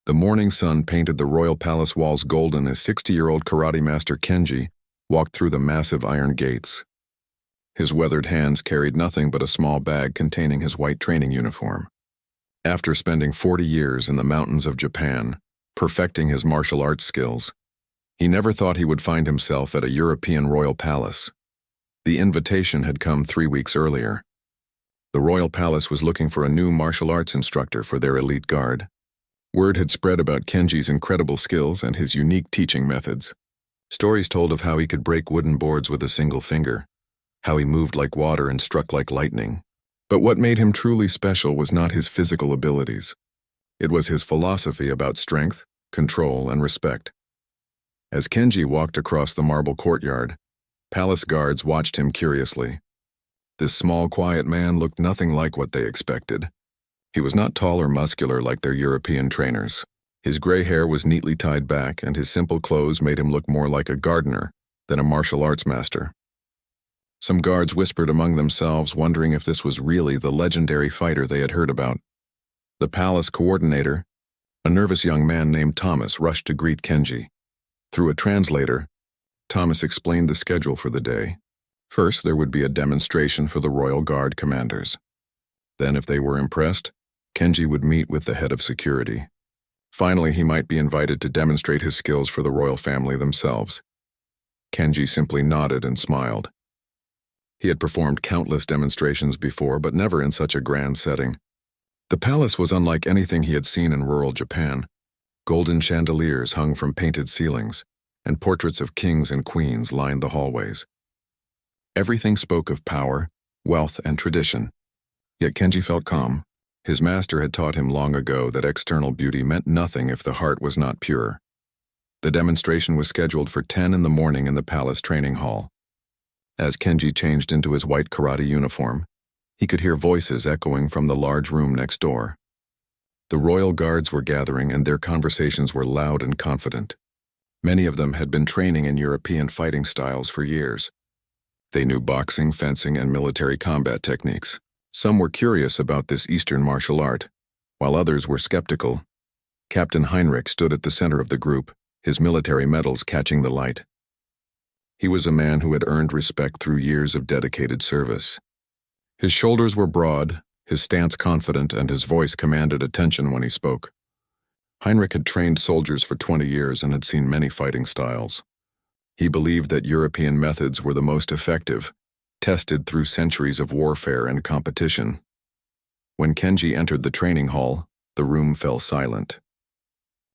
The morning sun painted the royal palace walls golden as 60-year-old karate master Kenji walked through the massive iron gates. His weathered hands carried nothing but a small bag containing his white training uniform. After spending 40 years in the mountains of Japan, perfecting his martial arts skills, he never thought he would find himself at a European royal palace. The invitation had come 3 weeks earlier. The royal palace was looking for a new martial arts instructor for their elite guard. Word had spread about Kenji's incredible skills and his unique teaching methods. Stories told of how he could break wooden boards with a single finger, how he moved like water and struck like lightning. But what made him truly special was not his physical abilities. It was his philosophy about strength, control, and respect. As Kenji walked across the marble courtyard, palace guards watched him curiously. This small, quiet man looked nothing like what they expected. He was not tall or muscular like their European trainers. His gray hair was neatly tied back, and his simple clothes made him look more like a gardener than a martial arts master. Some guards whispered among themselves, wondering if this was really the legendary fighter they had heard about. The palace coordinator, a nervous young man named Thomas, rushed to greet Kenji. Through a translator, Thomas explained the schedule for the day. First, there would be a demonstration for the Royal Guard commanders. Then, if they were impressed, Kenji would meet with the head of security. Finally, he might be invited to demonstrate his skills for the royal family themselves. Kenji simply nodded and smiled. He had performed countless demonstrations before, but never in such a grand setting. The palace was unlike anything he had seen in rural Japan. Golden chandeliers hung from painted ceilings, and portraits of kings and queens lined the hallways. Everything spoke of power, wealth, and tradition. Yet Kenji felt calm. His master had taught him long ago that external beauty meant nothing if the heart was not pure. The demonstration was scheduled for 10 in the morning in the palace training hall. As Kenji changed into his white karate uniform, he could hear voices echoing from the large room next door. The royal guards were gathering, and their conversations were loud and confident. Many of them had been training in European fighting styles for years. They knew boxing, fencing, and military combat techniques. Some were curious about this Eastern martial art, while others were skeptical. Captain Heinrich stood at the center of the group, his military medals catching the light. He was a man who had earned respect through years of dedicated service. His shoulders were broad, his stance confident, and his voice commanded attention when he spoke. Heinrich had trained soldiers for 20 years and had seen many fighting styles. He believed that European methods were the most effective, tested through centuries of warfare and competition. When Kenji entered the training hall, the room fell silent.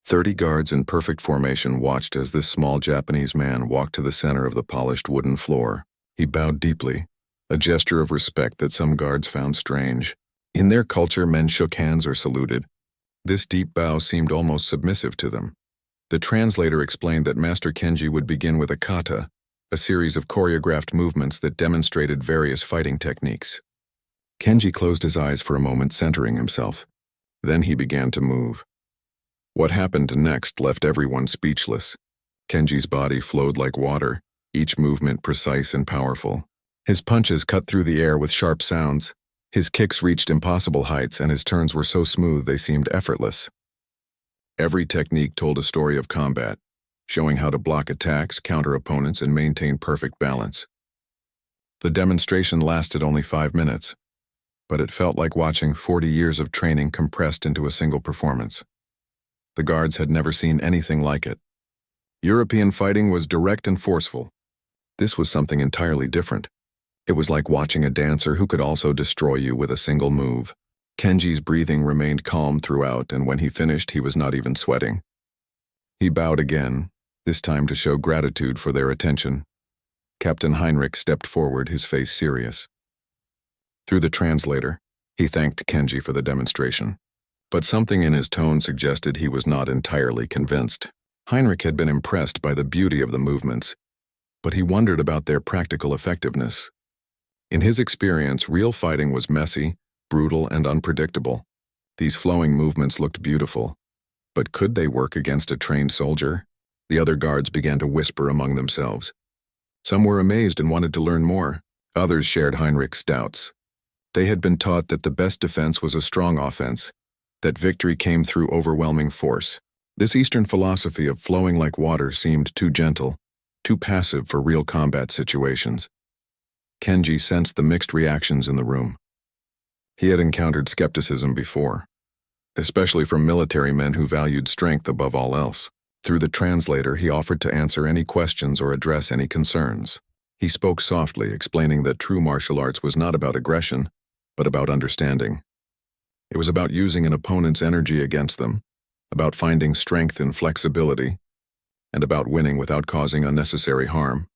30 guards in perfect formation watched as this small Japanese man walked to the center of the polished wooden floor. He bowed deeply, a gesture of respect that some guards found strange. In their culture, men shook hands or saluted. This deep bow seemed almost submissive to them. The translator explained that Master Kenji would begin with a kata, a series of choreographed movements that demonstrated various fighting techniques. Kenji closed his eyes for a moment, centering himself. Then he began to move. What happened next left everyone speechless. Kenji's body flowed like water, each movement precise and powerful. His punches cut through the air with sharp sounds. His kicks reached impossible heights, and his turns were so smooth they seemed effortless. Every technique told a story of combat, showing how to block attacks, counter opponents, and maintain perfect balance. The demonstration lasted only 5 minutes, but it felt like watching 40 years of training compressed into a single performance. The guards had never seen anything like it. European fighting was direct and forceful. This was something entirely different. It was like watching a dancer who could also destroy you with a single move. Kenji's breathing remained calm throughout, and when he finished, he was not even sweating. He bowed again, this time to show gratitude for their attention. Captain Heinrich stepped forward, his face serious. Through the translator, he thanked Kenji for the demonstration. But something in his tone suggested he was not entirely convinced. Heinrich had been impressed by the beauty of the movements, but he wondered about their practical effectiveness. In his experience, real fighting was messy, brutal, and unpredictable. These flowing movements looked beautiful, but could they work against a trained soldier? The other guards began to whisper among themselves. Some were amazed and wanted to learn more. Others shared Heinrich's doubts. They had been taught that the best defense was a strong offense, that victory came through overwhelming force. This Eastern philosophy of flowing like water seemed too gentle, too passive for real combat situations. Kenji sensed the mixed reactions in the room. He had encountered skepticism before, especially from military men who valued strength above all else. Through the translator, he offered to answer any questions or address any concerns. He spoke softly, explaining that true martial arts was not about aggression, but about understanding. It was about using an opponent's energy against them, about finding strength in flexibility, and about winning without causing unnecessary harm.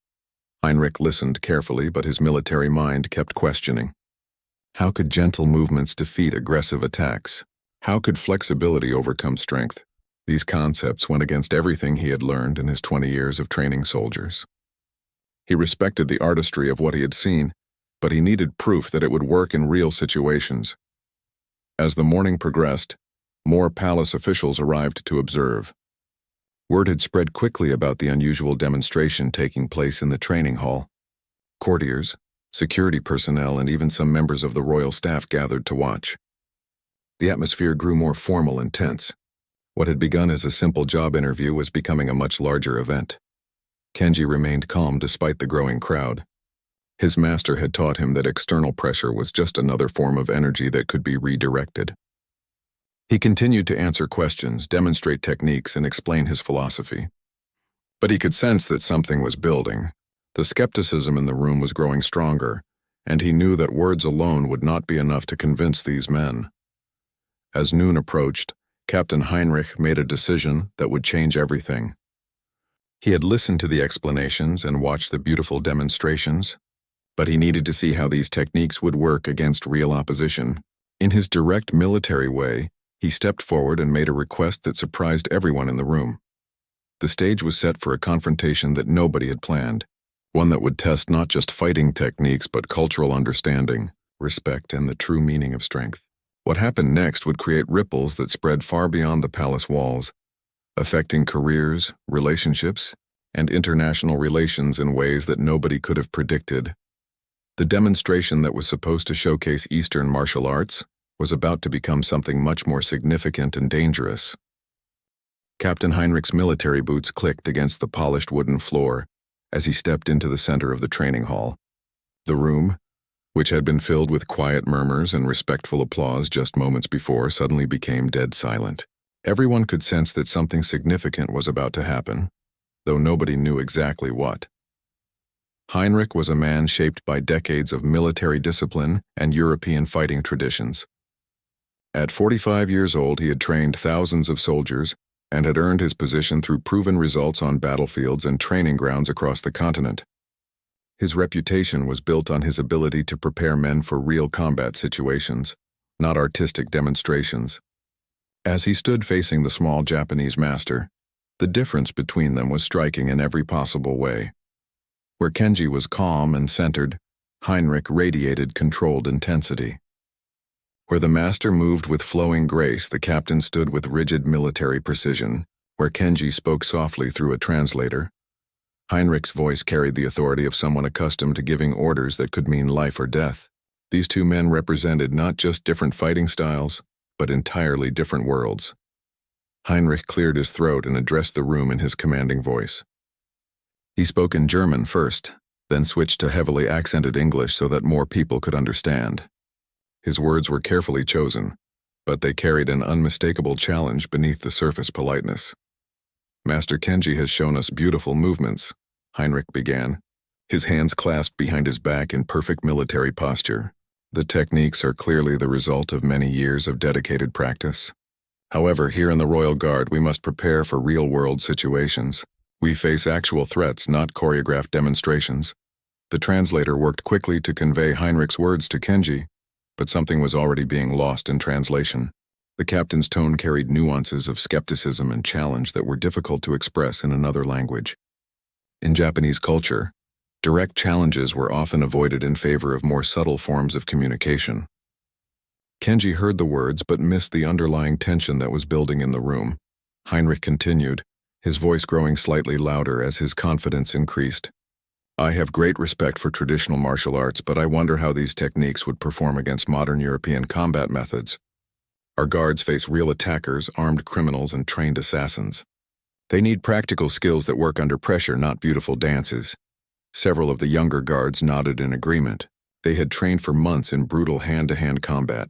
Heinrich listened carefully, but his military mind kept questioning. How could gentle movements defeat aggressive attacks? How could flexibility overcome strength? These concepts went against everything he had learned in his 20 years of training soldiers. He respected the artistry of what he had seen, but he needed proof that it would work in real situations. As the morning progressed, more palace officials arrived to observe. Word had spread quickly about the unusual demonstration taking place in the training hall. Courtiers, security personnel, and even some members of the royal staff gathered to watch. The atmosphere grew more formal and tense. What had begun as a simple job interview was becoming a much larger event. Kenji remained calm despite the growing crowd. His master had taught him that external pressure was just another form of energy that could be redirected. He continued to answer questions, demonstrate techniques, and explain his philosophy. But he could sense that something was building. The skepticism in the room was growing stronger, and he knew that words alone would not be enough to convince these men. As noon approached, Captain Heinrich made a decision that would change everything. He had listened to the explanations and watched the beautiful demonstrations, but he needed to see how these techniques would work against real opposition. In his direct military way, he stepped forward and made a request that surprised everyone in the room. The stage was set for a confrontation that nobody had planned, one that would test not just fighting techniques but cultural understanding, respect, and the true meaning of strength. What happened next would create ripples that spread far beyond the palace walls, affecting careers, relationships, and international relations in ways that nobody could have predicted. The demonstration that was supposed to showcase Eastern martial arts was about to become something much more significant and dangerous. Captain Heinrich's military boots clicked against the polished wooden floor as he stepped into the center of the training hall. The room, which had been filled with quiet murmurs and respectful applause just moments before, suddenly became dead silent. Everyone could sense that something significant was about to happen, though nobody knew exactly what. Heinrich was a man shaped by decades of military discipline and European fighting traditions. At 45 years old, he had trained thousands of soldiers and had earned his position through proven results on battlefields and training grounds across the continent. His reputation was built on his ability to prepare men for real combat situations, not artistic demonstrations. As he stood facing the small Japanese master, the difference between them was striking in every possible way. Where Kenji was calm and centered, Heinrich radiated controlled intensity. Where the master moved with flowing grace, the captain stood with rigid military precision. Where Kenji spoke softly through a translator, Heinrich's voice carried the authority of someone accustomed to giving orders that could mean life or death. These two men represented not just different fighting styles, but entirely different worlds. Heinrich cleared his throat and addressed the room in his commanding voice. He spoke in German first, then switched to heavily accented English so that more people could understand. His words were carefully chosen, but they carried an unmistakable challenge beneath the surface politeness. "Master Kenji has shown us beautiful movements," Heinrich began, his hands clasped behind his back in perfect military posture. "The techniques are clearly the result of many years of dedicated practice. However, here in the Royal Guard, we must prepare for real-world situations. We face actual threats, not choreographed demonstrations." The translator worked quickly to convey Heinrich's words to Kenji, but something was already being lost in translation. The captain's tone carried nuances of skepticism and challenge that were difficult to express in another language. In Japanese culture, direct challenges were often avoided in favor of more subtle forms of communication. Kenji heard the words but missed the underlying tension that was building in the room. Heinrich continued, his voice growing slightly louder as his confidence increased. "I have great respect for traditional martial arts, but I wonder how these techniques would perform against modern European combat methods. Our guards face real attackers, armed criminals, and trained assassins. They need practical skills that work under pressure, not beautiful dances. Several of the younger guards nodded in agreement. They had trained for months in brutal hand-to-hand combat,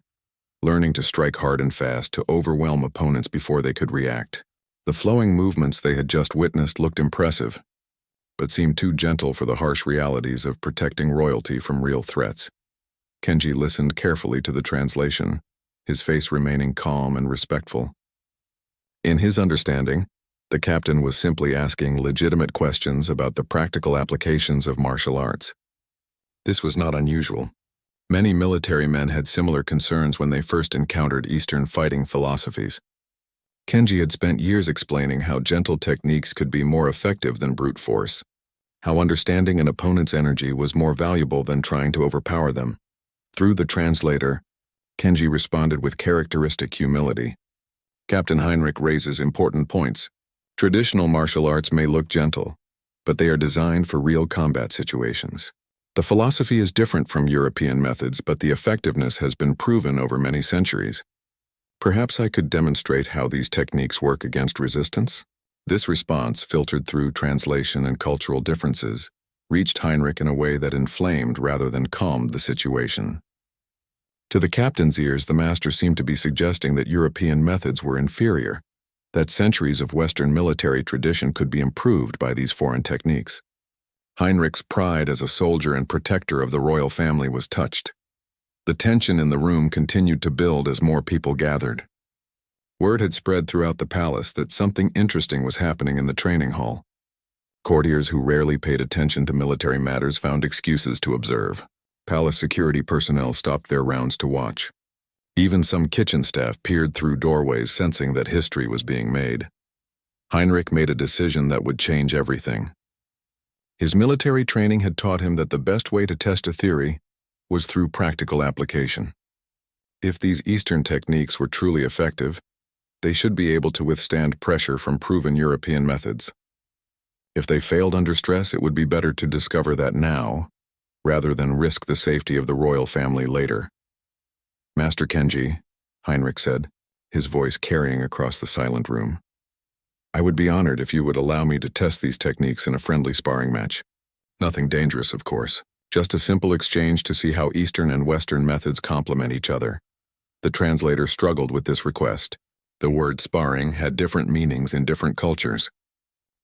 learning to strike hard and fast to overwhelm opponents before they could react. The flowing movements they had just witnessed looked impressive, but seemed too gentle for the harsh realities of protecting royalty from real threats. Kenji listened carefully to the translation, his face remaining calm and respectful. In his understanding, the captain was simply asking legitimate questions about the practical applications of martial arts. This was not unusual. Many military men had similar concerns when they first encountered Eastern fighting philosophies. Kenji had spent years explaining how gentle techniques could be more effective than brute force, how understanding an opponent's energy was more valuable than trying to overpower them. Through the translator, Kenji responded with characteristic humility. Captain Heinrich raises important points. Traditional martial arts may look gentle, but they are designed for real combat situations. The philosophy is different from European methods, but the effectiveness has been proven over many centuries. Perhaps I could demonstrate how these techniques work against resistance? This response, filtered through translation and cultural differences, reached Heinrich in a way that inflamed rather than calmed the situation. To the captain's ears, the master seemed to be suggesting that European methods were inferior, that centuries of Western military tradition could be improved by these foreign techniques. Heinrich's pride as a soldier and protector of the royal family was touched. The tension in the room continued to build as more people gathered. Word had spread throughout the palace that something interesting was happening in the training hall. Courtiers who rarely paid attention to military matters found excuses to observe. Palace security personnel stopped their rounds to watch. Even some kitchen staff peered through doorways, sensing that history was being made. Heinrich made a decision that would change everything. His military training had taught him that the best way to test a theory was through practical application. If these Eastern techniques were truly effective, they should be able to withstand pressure from proven European methods. If they failed under stress, it would be better to discover that now, rather than risk the safety of the royal family later. Master Kenji, Heinrich said, his voice carrying across the silent room. I would be honored if you would allow me to test these techniques in a friendly sparring match. Nothing dangerous, of course. Just a simple exchange to see how Eastern and Western methods complement each other. The translator struggled with this request. The word sparring had different meanings in different cultures.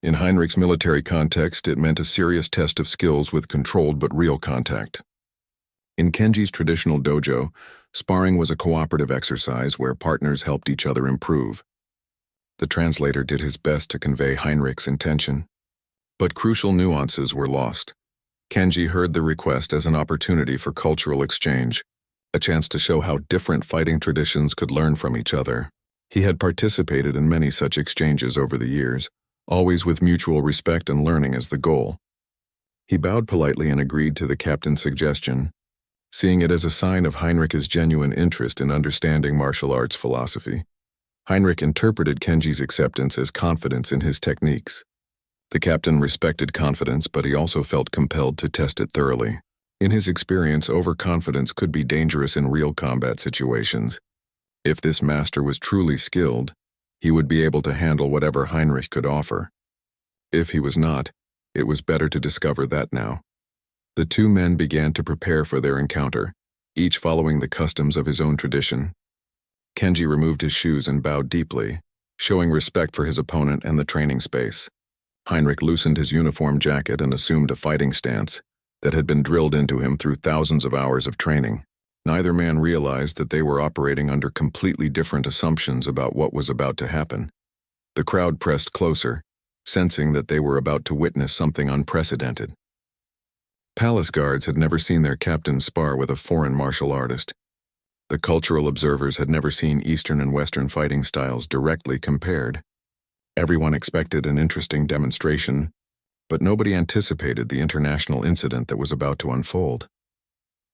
In Heinrich's military context, it meant a serious test of skills with controlled but real contact. In Kenji's traditional dojo, sparring was a cooperative exercise where partners helped each other improve. The translator did his best to convey Heinrich's intention, but crucial nuances were lost. Kenji heard the request as an opportunity for cultural exchange, a chance to show how different fighting traditions could learn from each other. He had participated in many such exchanges over the years, always with mutual respect and learning as the goal. He bowed politely and agreed to the captain's suggestion, seeing it as a sign of Heinrich's genuine interest in understanding martial arts philosophy. Heinrich interpreted Kenji's acceptance as confidence in his techniques. The captain respected confidence, but he also felt compelled to test it thoroughly. In his experience, overconfidence could be dangerous in real combat situations. If this master was truly skilled, he would be able to handle whatever Heinrich could offer. If he was not, it was better to discover that now. The two men began to prepare for their encounter, each following the customs of his own tradition. Kenji removed his shoes and bowed deeply, showing respect for his opponent and the training space. Heinrich loosened his uniform jacket and assumed a fighting stance that had been drilled into him through thousands of hours of training. Neither man realized that they were operating under completely different assumptions about what was about to happen. The crowd pressed closer, sensing that they were about to witness something unprecedented. Palace guards had never seen their captain spar with a foreign martial artist. The cultural observers had never seen Eastern and Western fighting styles directly compared. Everyone expected an interesting demonstration, but nobody anticipated the international incident that was about to unfold.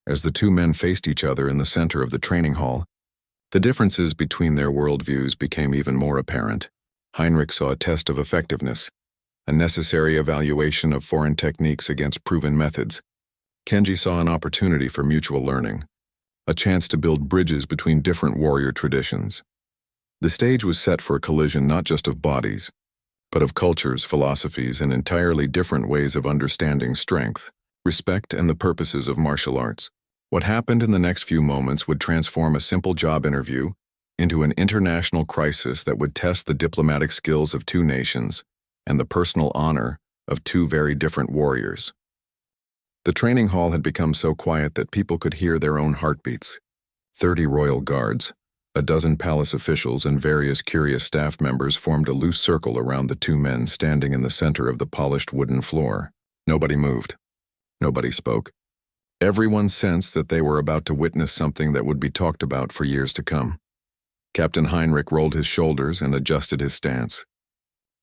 As the two men faced each other in the center of the training hall, the differences between their worldviews became even more apparent. Heinrich saw a test of effectiveness, a necessary evaluation of foreign techniques against proven methods. Kenji saw an opportunity for mutual learning, a chance to build bridges between different warrior traditions. The stage was set for a collision not just of bodies, but of cultures, philosophies, and entirely different ways of understanding strength, respect, and the purposes of martial arts. What happened in the next few moments would transform a simple job interview into an international crisis that would test the diplomatic skills of two nations and the personal honor of two very different warriors. The training hall had become so quiet that people could hear their own heartbeats. 30 royal guards, a dozen palace officials, and various curious staff members formed a loose circle around the two men standing in the center of the polished wooden floor. Nobody moved. Nobody spoke. Everyone sensed that they were about to witness something that would be talked about for years to come. Captain Heinrich rolled his shoulders and adjusted his stance.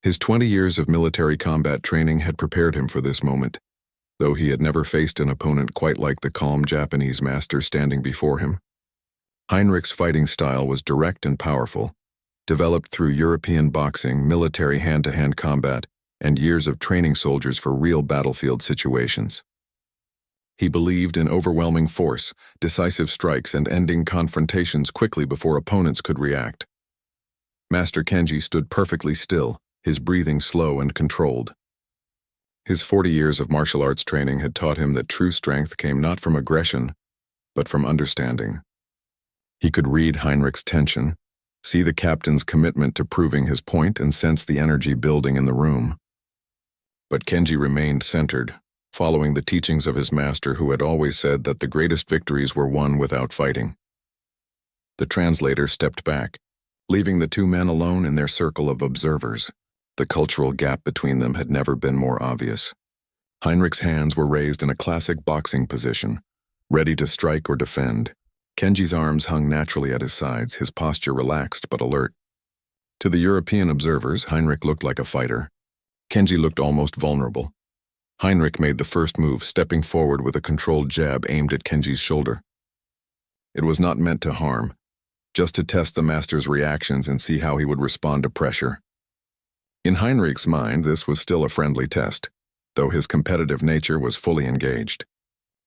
His 20 years of military combat training had prepared him for this moment, though he had never faced an opponent quite like the calm Japanese master standing before him. Heinrich's fighting style was direct and powerful, developed through European boxing, military hand-to-hand combat, and years of training soldiers for real battlefield situations. He believed in overwhelming force, decisive strikes, and ending confrontations quickly before opponents could react. Master Kenji stood perfectly still, his breathing slow and controlled. His 40 years of martial arts training had taught him that true strength came not from aggression, but from understanding. He could read Heinrich's tension, see the captain's commitment to proving his point, and sense the energy building in the room. But Kenji remained centered, following the teachings of his master, who had always said that the greatest victories were won without fighting. The translator stepped back, leaving the two men alone in their circle of observers. The cultural gap between them had never been more obvious. Heinrich's hands were raised in a classic boxing position, ready to strike or defend. Kenji's arms hung naturally at his sides, his posture relaxed but alert. To the European observers, Heinrich looked like a fighter. Kenji looked almost vulnerable. Heinrich made the first move, stepping forward with a controlled jab aimed at Kenji's shoulder. It was not meant to harm, just to test the master's reactions and see how he would respond to pressure. In Heinrich's mind, this was still a friendly test, though his competitive nature was fully engaged.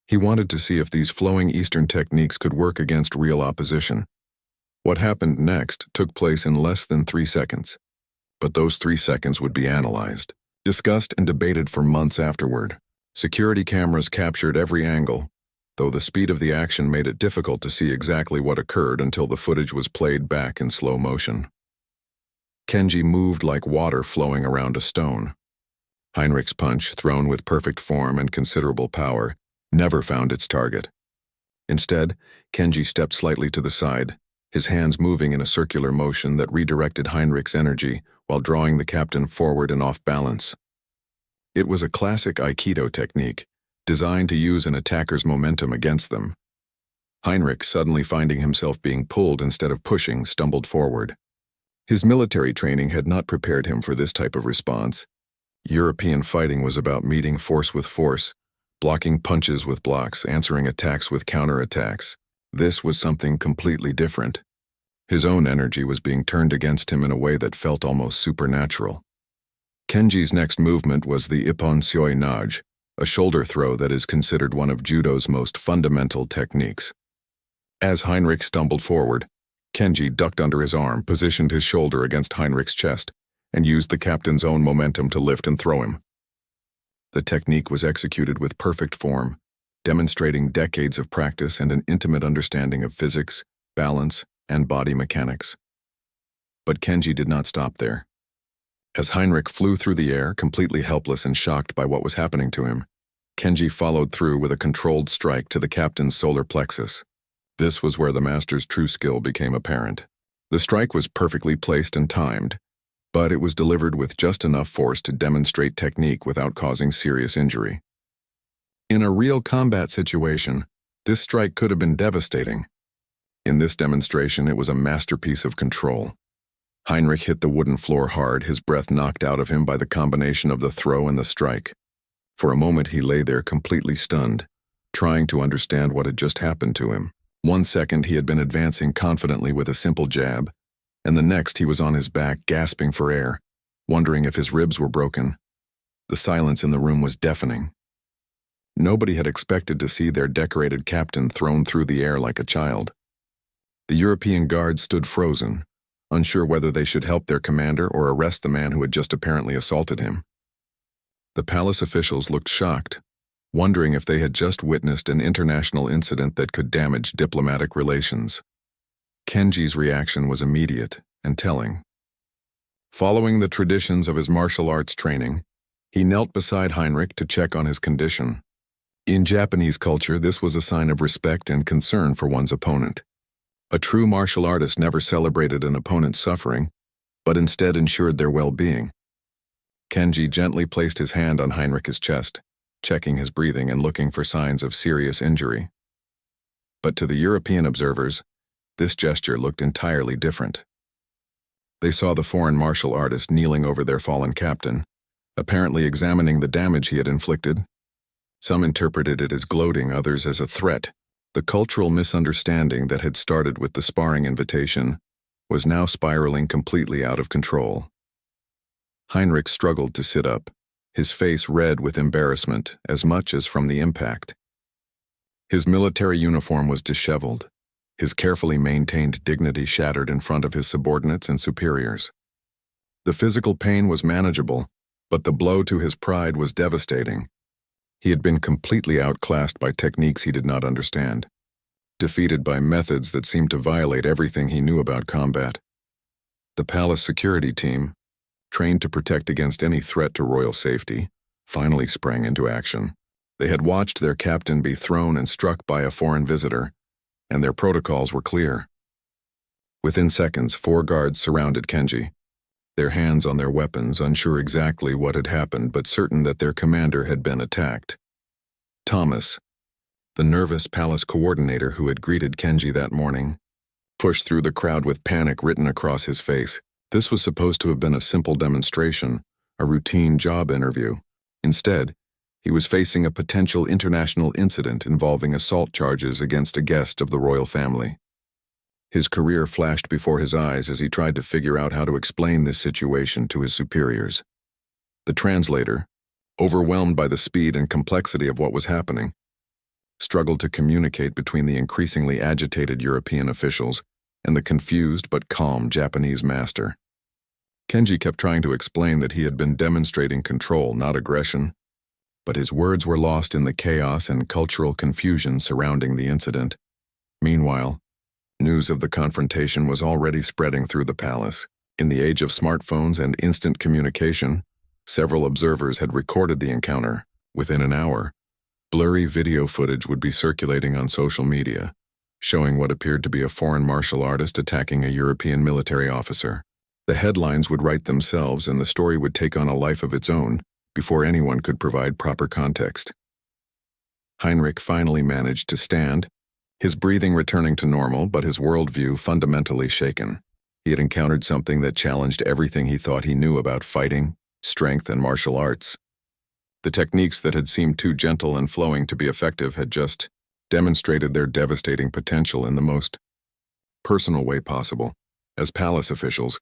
He wanted to see if these flowing Eastern techniques could work against real opposition. What happened next took place in less than 3 seconds, but those 3 seconds would be analyzed, discussed, and debated for months afterward. Security cameras captured every angle, though the speed of the action made it difficult to see exactly what occurred until the footage was played back in slow motion. Kenji moved like water flowing around a stone. Heinrich's punch, thrown with perfect form and considerable power, never found its target. Instead, Kenji stepped slightly to the side, his hands moving in a circular motion that redirected Heinrich's energy while drawing the captain forward and off balance. It was a classic Aikido technique, designed to use an attacker's momentum against them. Heinrich, suddenly finding himself being pulled instead of pushing, stumbled forward. His military training had not prepared him for this type of response. European fighting was about meeting force with force, blocking punches with blocks, answering attacks with counterattacks. This was something completely different. His own energy was being turned against him in a way that felt almost supernatural. Kenji's next movement was the Ippon Seoi Nage, a shoulder throw that is considered one of judo's most fundamental techniques. As Heinrich stumbled forward, Kenji ducked under his arm, positioned his shoulder against Heinrich's chest, and used the captain's own momentum to lift and throw him. The technique was executed with perfect form, demonstrating decades of practice and an intimate understanding of physics, balance, and body mechanics. But Kenji did not stop there. As Heinrich flew through the air, completely helpless and shocked by what was happening to him, Kenji followed through with a controlled strike to the captain's solar plexus. This was where the master's true skill became apparent. The strike was perfectly placed and timed, but it was delivered with just enough force to demonstrate technique without causing serious injury. In a real combat situation, this strike could have been devastating. In this demonstration, it was a masterpiece of control. Heinrich hit the wooden floor hard, his breath knocked out of him by the combination of the throw and the strike. For a moment, he lay there completely stunned, trying to understand what had just happened to him. 1 second, he had been advancing confidently with a simple jab, and the next he was on his back, gasping for air, wondering if his ribs were broken. The silence in the room was deafening. Nobody had expected to see their decorated captain thrown through the air like a child. The European guards stood frozen, unsure whether they should help their commander or arrest the man who had just apparently assaulted him. The palace officials looked shocked, wondering if they had just witnessed an international incident that could damage diplomatic relations. Kenji's reaction was immediate and telling. Following the traditions of his martial arts training, he knelt beside Heinrich to check on his condition. In Japanese culture, this was a sign of respect and concern for one's opponent. A true martial artist never celebrated an opponent's suffering, but instead ensured their well-being. Kenji gently placed his hand on Heinrich's chest, checking his breathing and looking for signs of serious injury. But to the European observers, this gesture looked entirely different. They saw the foreign martial artist kneeling over their fallen captain, apparently examining the damage he had inflicted. Some interpreted it as gloating, others as a threat. The cultural misunderstanding that had started with the sparring invitation was now spiraling completely out of control. Heinrich struggled to sit up, his face red with embarrassment as much as from the impact. His military uniform was disheveled, his carefully maintained dignity shattered in front of his subordinates and superiors. The physical pain was manageable, but the blow to his pride was devastating. He had been completely outclassed by techniques he did not understand, defeated by methods that seemed to violate everything he knew about combat. The palace security team, trained to protect against any threat to royal safety, finally sprang into action. They had watched their captain be thrown and struck by a foreign visitor, and their protocols were clear. Within seconds, 4 guards surrounded Kenji, their hands on their weapons, unsure exactly what had happened but certain that their commander had been attacked. Thomas, the nervous palace coordinator who had greeted Kenji that morning, pushed through the crowd with panic written across his face. This was supposed to have been a simple demonstration, a routine job interview. Instead, he was facing a potential international incident involving assault charges against a guest of the royal family. His career flashed before his eyes as he tried to figure out how to explain this situation to his superiors. The translator, overwhelmed by the speed and complexity of what was happening, struggled to communicate between the increasingly agitated European officials and the confused but calm Japanese master. Kenji kept trying to explain that he had been demonstrating control, not aggression, but his words were lost in the chaos and cultural confusion surrounding the incident. Meanwhile, news of the confrontation was already spreading through the palace. In the age of smartphones and instant communication, several observers had recorded the encounter. Within an hour, blurry video footage would be circulating on social media, showing what appeared to be a foreign martial artist attacking a European military officer. The headlines would write themselves and the story would take on a life of its own before anyone could provide proper context. Heinrich finally managed to stand, his breathing returning to normal, but his worldview fundamentally shaken. He had encountered something that challenged everything he thought he knew about fighting, strength, and martial arts. The techniques that had seemed too gentle and flowing to be effective had just demonstrated their devastating potential in the most personal way possible. As palace officials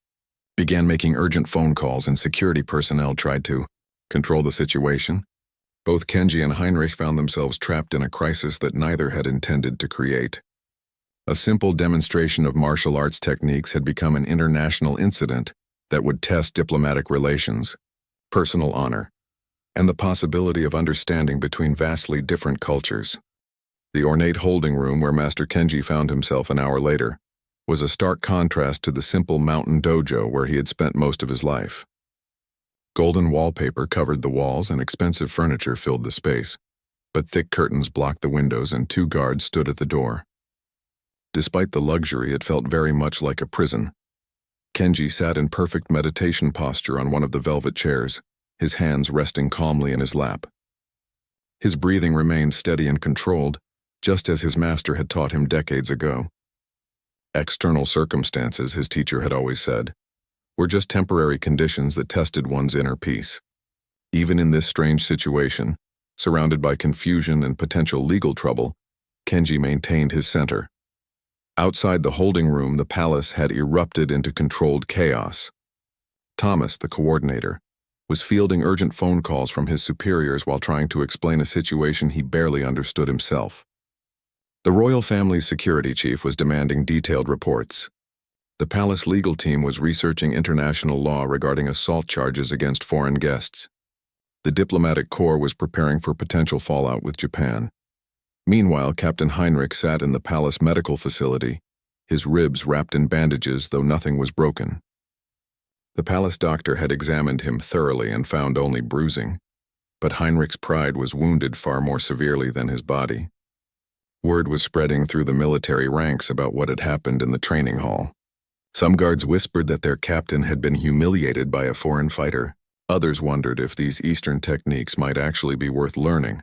began making urgent phone calls and security personnel tried to control the situation, both Kenji and Heinrich found themselves trapped in a crisis that neither had intended to create. A simple demonstration of martial arts techniques had become an international incident that would test diplomatic relations, personal honor, and the possibility of understanding between vastly different cultures. The ornate holding room where Master Kenji found himself an hour later was a stark contrast to the simple mountain dojo where he had spent most of his life. Golden wallpaper covered the walls and expensive furniture filled the space, but thick curtains blocked the windows and 2 guards stood at the door. Despite the luxury, it felt very much like a prison. Kenji sat in perfect meditation posture on one of the velvet chairs, his hands resting calmly in his lap. His breathing remained steady and controlled, just as his master had taught him decades ago. External circumstances, his teacher had always said, were just temporary conditions that tested one's inner peace. Even in this strange situation, surrounded by confusion and potential legal trouble, Kenji maintained his center. Outside the holding room, the palace had erupted into controlled chaos. Thomas, the coordinator, was fielding urgent phone calls from his superiors while trying to explain a situation he barely understood himself. The royal family's security chief was demanding detailed reports. The palace legal team was researching international law regarding assault charges against foreign guests. The diplomatic corps was preparing for potential fallout with Japan. Meanwhile, Captain Heinrich sat in the palace medical facility, his ribs wrapped in bandages, though nothing was broken. The palace doctor had examined him thoroughly and found only bruising, but Heinrich's pride was wounded far more severely than his body. Word was spreading through the military ranks about what had happened in the training hall. Some guards whispered that their captain had been humiliated by a foreign fighter. Others wondered if these Eastern techniques might actually be worth learning.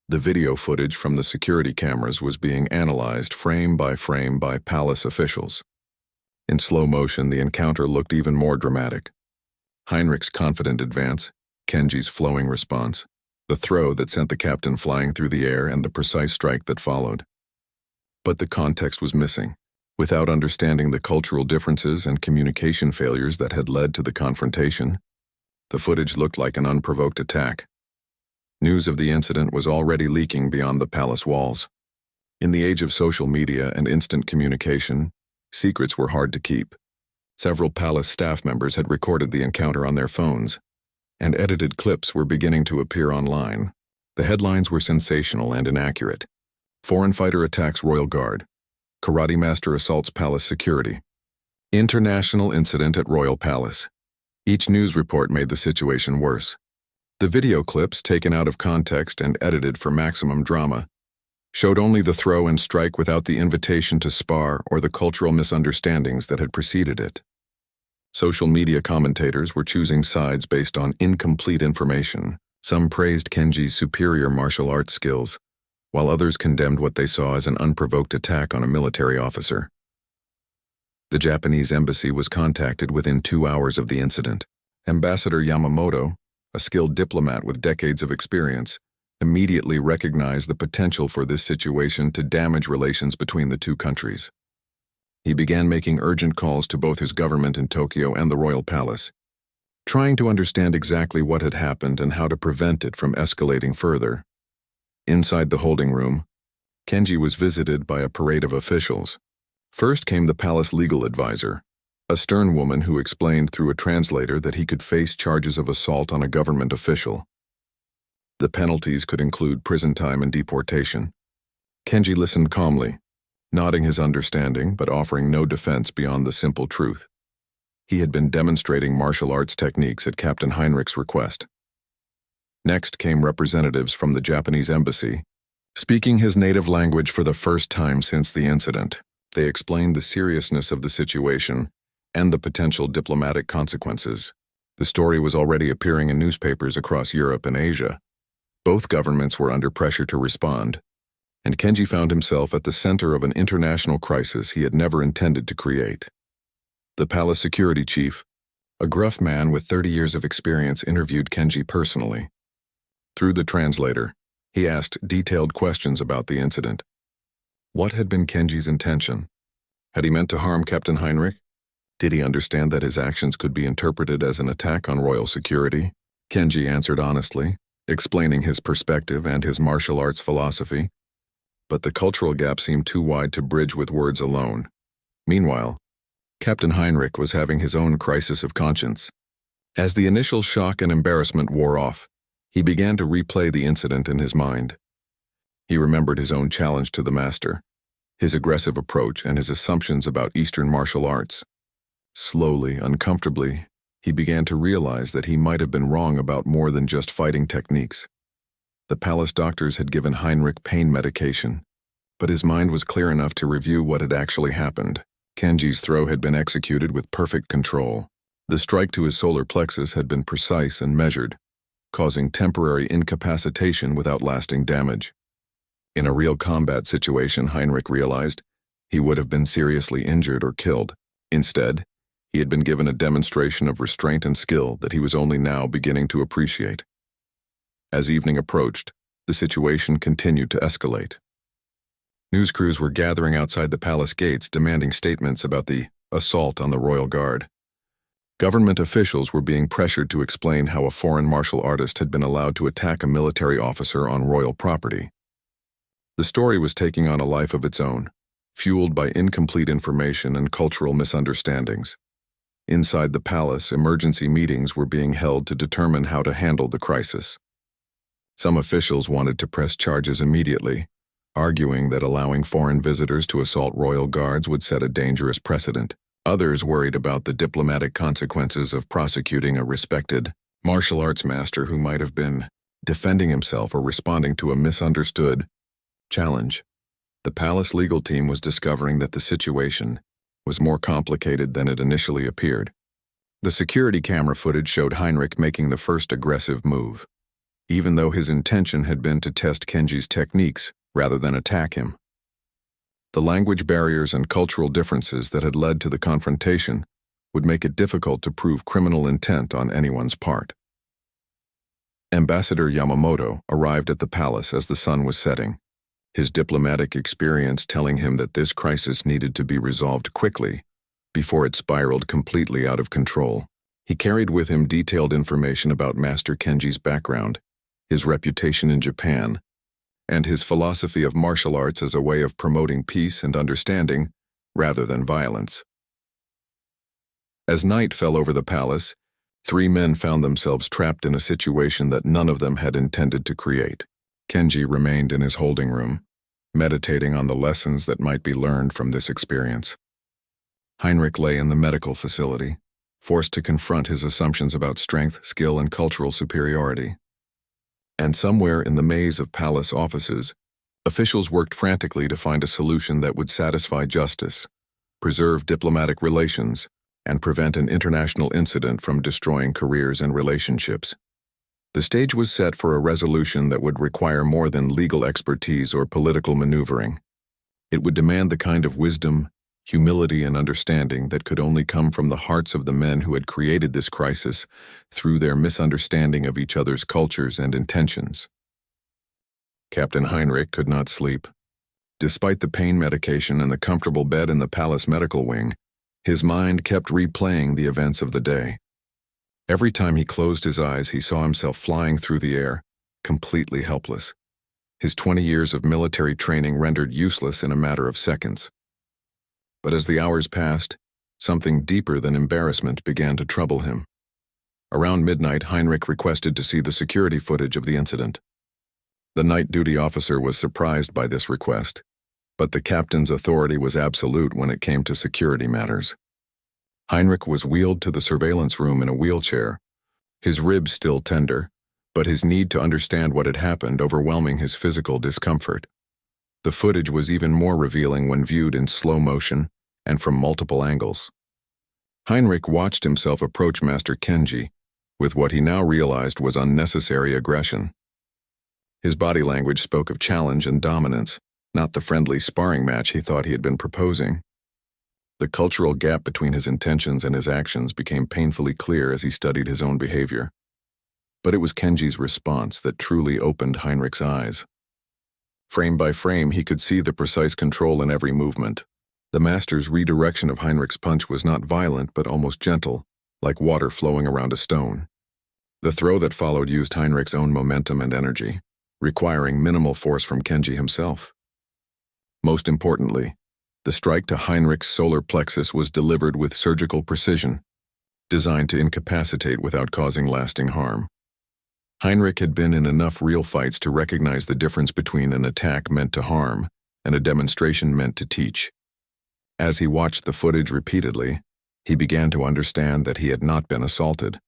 The video footage from the security cameras was being analyzed frame by palace officials. In slow motion, the encounter looked even more dramatic. Heinrich's confident advance, Kenji's flowing response, the throw that sent the captain flying through the air, and the precise strike that followed. But the context was missing. Without understanding the cultural differences and communication failures that had led to the confrontation, the footage looked like an unprovoked attack. News of the incident was already leaking beyond the palace walls. In the age of social media and instant communication, secrets were hard to keep. Several palace staff members had recorded the encounter on their phones, and edited clips were beginning to appear online. The headlines were sensational and inaccurate. Foreign fighter attacks Royal Guard. Karate master assaults palace security. International incident at Royal Palace. Each news report made the situation worse. The video clips, taken out of context and edited for maximum drama, showed only the throw and strike without the invitation to spar or the cultural misunderstandings that had preceded it. Social media commentators were choosing sides based on incomplete information. Some praised Kenji's superior martial arts skills, while others condemned what they saw as an unprovoked attack on a military officer. The Japanese embassy was contacted within 2 hours of the incident. Ambassador Yamamoto, a skilled diplomat with decades of experience, immediately recognized the potential for this situation to damage relations between the two countries. He began making urgent calls to both his government in Tokyo and the royal palace, trying to understand exactly what had happened and how to prevent it from escalating further. Inside the holding room, Kenji was visited by a parade of officials. First came the palace legal advisor, a stern woman who explained through a translator that he could face charges of assault on a government official. The penalties could include prison time and deportation. Kenji listened calmly, nodding his understanding but offering no defense beyond the simple truth. He had been demonstrating martial arts techniques at Captain Heinrich's request. Next came representatives from the Japanese embassy. Speaking his native language for the first time since the incident, they explained the seriousness of the situation and the potential diplomatic consequences. The story was already appearing in newspapers across Europe and Asia. Both governments were under pressure to respond, and Kenji found himself at the center of an international crisis he had never intended to create. The palace security chief, a gruff man with 30 years of experience, interviewed Kenji personally. Through the translator, he asked detailed questions about the incident. What had been Kenji's intention? Had he meant to harm Captain Heinrich? Did he understand that his actions could be interpreted as an attack on royal security? Kenji answered honestly, explaining his perspective and his martial arts philosophy. But the cultural gap seemed too wide to bridge with words alone. Meanwhile, Captain Heinrich was having his own crisis of conscience. As the initial shock and embarrassment wore off, he began to replay the incident in his mind. He remembered his own challenge to the master, his aggressive approach, and his assumptions about Eastern martial arts. Slowly, uncomfortably, he began to realize that he might have been wrong about more than just fighting techniques. The palace doctors had given Heinrich pain medication, but his mind was clear enough to review what had actually happened. Kenji's throw had been executed with perfect control. The strike to his solar plexus had been precise and measured, causing temporary incapacitation without lasting damage. In a real combat situation, Heinrich realized, he would have been seriously injured or killed. Instead, he had been given a demonstration of restraint and skill that he was only now beginning to appreciate. As evening approached, the situation continued to escalate. News crews were gathering outside the palace gates demanding statements about the assault on the royal guard. Government officials were being pressured to explain how a foreign martial artist had been allowed to attack a military officer on royal property. The story was taking on a life of its own, fueled by incomplete information and cultural misunderstandings. Inside the palace, emergency meetings were being held to determine how to handle the crisis. Some officials wanted to press charges immediately, arguing that allowing foreign visitors to assault royal guards would set a dangerous precedent. Others worried about the diplomatic consequences of prosecuting a respected martial arts master who might have been defending himself or responding to a misunderstood challenge. The palace legal team was discovering that the situation was more complicated than it initially appeared. The security camera footage showed Heinrich making the first aggressive move, even though his intention had been to test Kenji's techniques rather than attack him. The language barriers and cultural differences that had led to the confrontation would make it difficult to prove criminal intent on anyone's part. Ambassador Yamamoto arrived at the palace as the sun was setting, his diplomatic experience telling him that this crisis needed to be resolved quickly before it spiraled completely out of control. He carried with him detailed information about Master Kenji's background, his reputation in Japan, and his philosophy of martial arts as a way of promoting peace and understanding rather than violence. As night fell over the palace, 3 men found themselves trapped in a situation that none of them had intended to create. Kenji remained in his holding room, meditating on the lessons that might be learned from this experience. Heinrich lay in the medical facility, forced to confront his assumptions about strength, skill, and cultural superiority. And somewhere in the maze of palace offices, officials worked frantically to find a solution that would satisfy justice, preserve diplomatic relations, and prevent an international incident from destroying careers and relationships. The stage was set for a resolution that would require more than legal expertise or political maneuvering. It would demand the kind of wisdom, humility, and understanding that could only come from the hearts of the men who had created this crisis through their misunderstanding of each other's cultures and intentions. Captain Heinrich could not sleep. Despite the pain medication and the comfortable bed in the palace medical wing, his mind kept replaying the events of the day. Every time he closed his eyes, he saw himself flying through the air, completely helpless. His 20 years of military training rendered useless in a matter of seconds. But as the hours passed, something deeper than embarrassment began to trouble him. Around midnight, Heinrich requested to see the security footage of the incident. The night duty officer was surprised by this request, but the captain's authority was absolute when it came to security matters. Heinrich was wheeled to the surveillance room in a wheelchair, his ribs still tender, but his need to understand what had happened overwhelming his physical discomfort. The footage was even more revealing when viewed in slow motion and from multiple angles. Heinrich watched himself approach Master Kenji with what he now realized was unnecessary aggression. His body language spoke of challenge and dominance, not the friendly sparring match he thought he had been proposing. The cultural gap between his intentions and his actions became painfully clear as he studied his own behavior. But it was Kenji's response that truly opened Heinrich's eyes. Frame by frame, he could see the precise control in every movement. The master's redirection of Heinrich's punch was not violent but almost gentle, like water flowing around a stone. The throw that followed used Heinrich's own momentum and energy, requiring minimal force from Kenji himself. Most importantly, the strike to Heinrich's solar plexus was delivered with surgical precision, designed to incapacitate without causing lasting harm. Heinrich had been in enough real fights to recognize the difference between an attack meant to harm and a demonstration meant to teach. As he watched the footage repeatedly, he began to understand that he had not been assaulted.